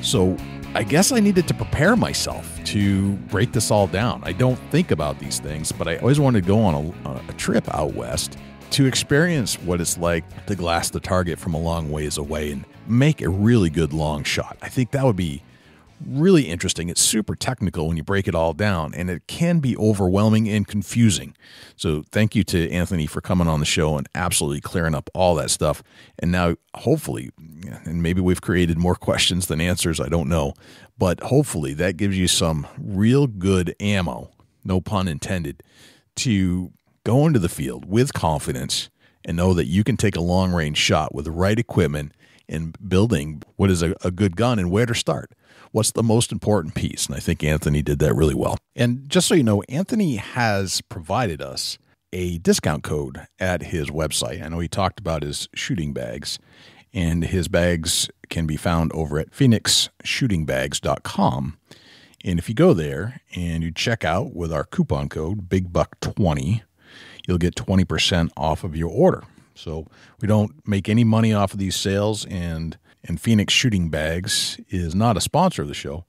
So I guess I needed to prepare myself to break this all down. I don't think about these things, but I always wanted to go on a trip out west to experience what it's like to glass the target from a long ways away and make a really good long shot. I think that would be really interesting. It's super technical when you break it all down, and it can be overwhelming and confusing. So thank you to Anthony for coming on the show and absolutely clearing up all that stuff. And now hopefully, and maybe we've created more questions than answers, I don't know, but hopefully that gives you some real good ammo, no pun intended, to go into the field with confidence and know that you can take a long range shot with the right equipment in building what is a good gun and where to start. What's the most important piece? And I think Anthony did that really well. And just so you know, Anthony has provided us a discount code at his website. I know he talked about his shooting bags, and his bags can be found over at phoenixshootingbags.com. And if you go there and you check out with our coupon code, BIGBUCK20, you'll get 20% off of your order. So we don't make any money off of these sales, and Phoenix Shooting Bags is not a sponsor of the show,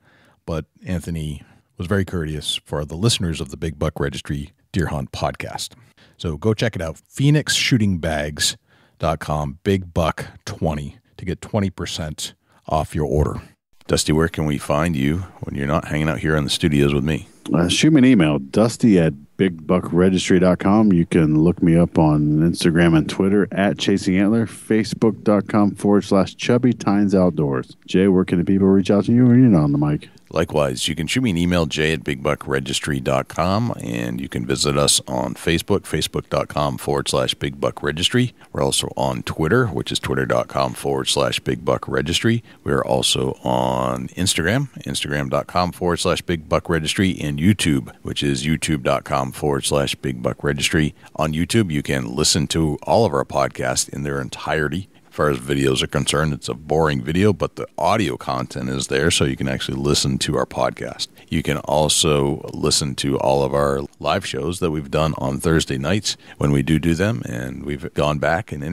but Anthony was very courteous for the listeners of the Big Buck Registry Deer Hunt podcast. So go check it out, phoenixshootingbags.com, BIGBUCK20, to get 20% off your order. Dusty, where can we find you when you're not hanging out here in the studios with me? Shoot me an email, dusty@bigbuckregistry.com. You can look me up on Instagram and Twitter @ChasingAntler, Facebook.com/Chubby Tines Outdoors. Jay, where can the people reach out to you when you're not on the mic? Likewise, you can shoot me an email, jay@bigbuckregistry.com, and you can visit us on Facebook, facebook.com/bigbuckregistry. We're also on Twitter, which is twitter.com/bigbuckregistry. We're also on Instagram, instagram.com/bigbuckregistry, and YouTube, which is youtube.com/bigbuckregistry. On YouTube, you can listen to all of our podcasts in their entirety. As far as videos are concerned, it's a boring video, but the audio content is there, so you can actually listen to our podcast. You can also listen to all of our live shows that we've done on Thursday nights when we do them, and we've gone back and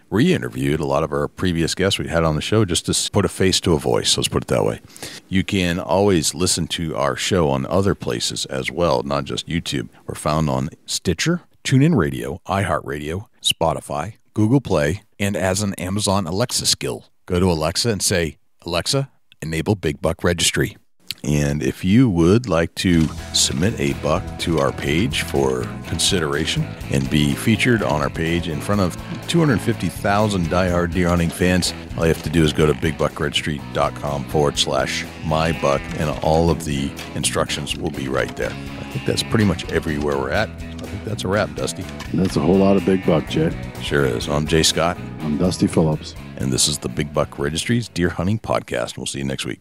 re-interviewed a lot of our previous guests we had on the show just to put a face to a voice, let's put it that way. You can always listen to our show on other places as well, not just YouTube. We're found on Stitcher, TuneIn Radio, iHeartRadio, Spotify, Google Play, and as an Amazon Alexa skill. Go to Alexa and say, Alexa, enable Big Buck Registry. And if you would like to submit a buck to our page for consideration and be featured on our page in front of 250,000 diehard deer hunting fans, all you have to do is go to bigbuckregistry.com/mybuck, and all of the instructions will be right there. I think that's pretty much everywhere we're at. I think that's a wrap, Dusty. That's a whole lot of big buck, Jay. Sure is. I'm Jay Scott. I'm Dusty Phillips. And this is the Big Buck Registry's Deer Hunting Podcast. We'll see you next week.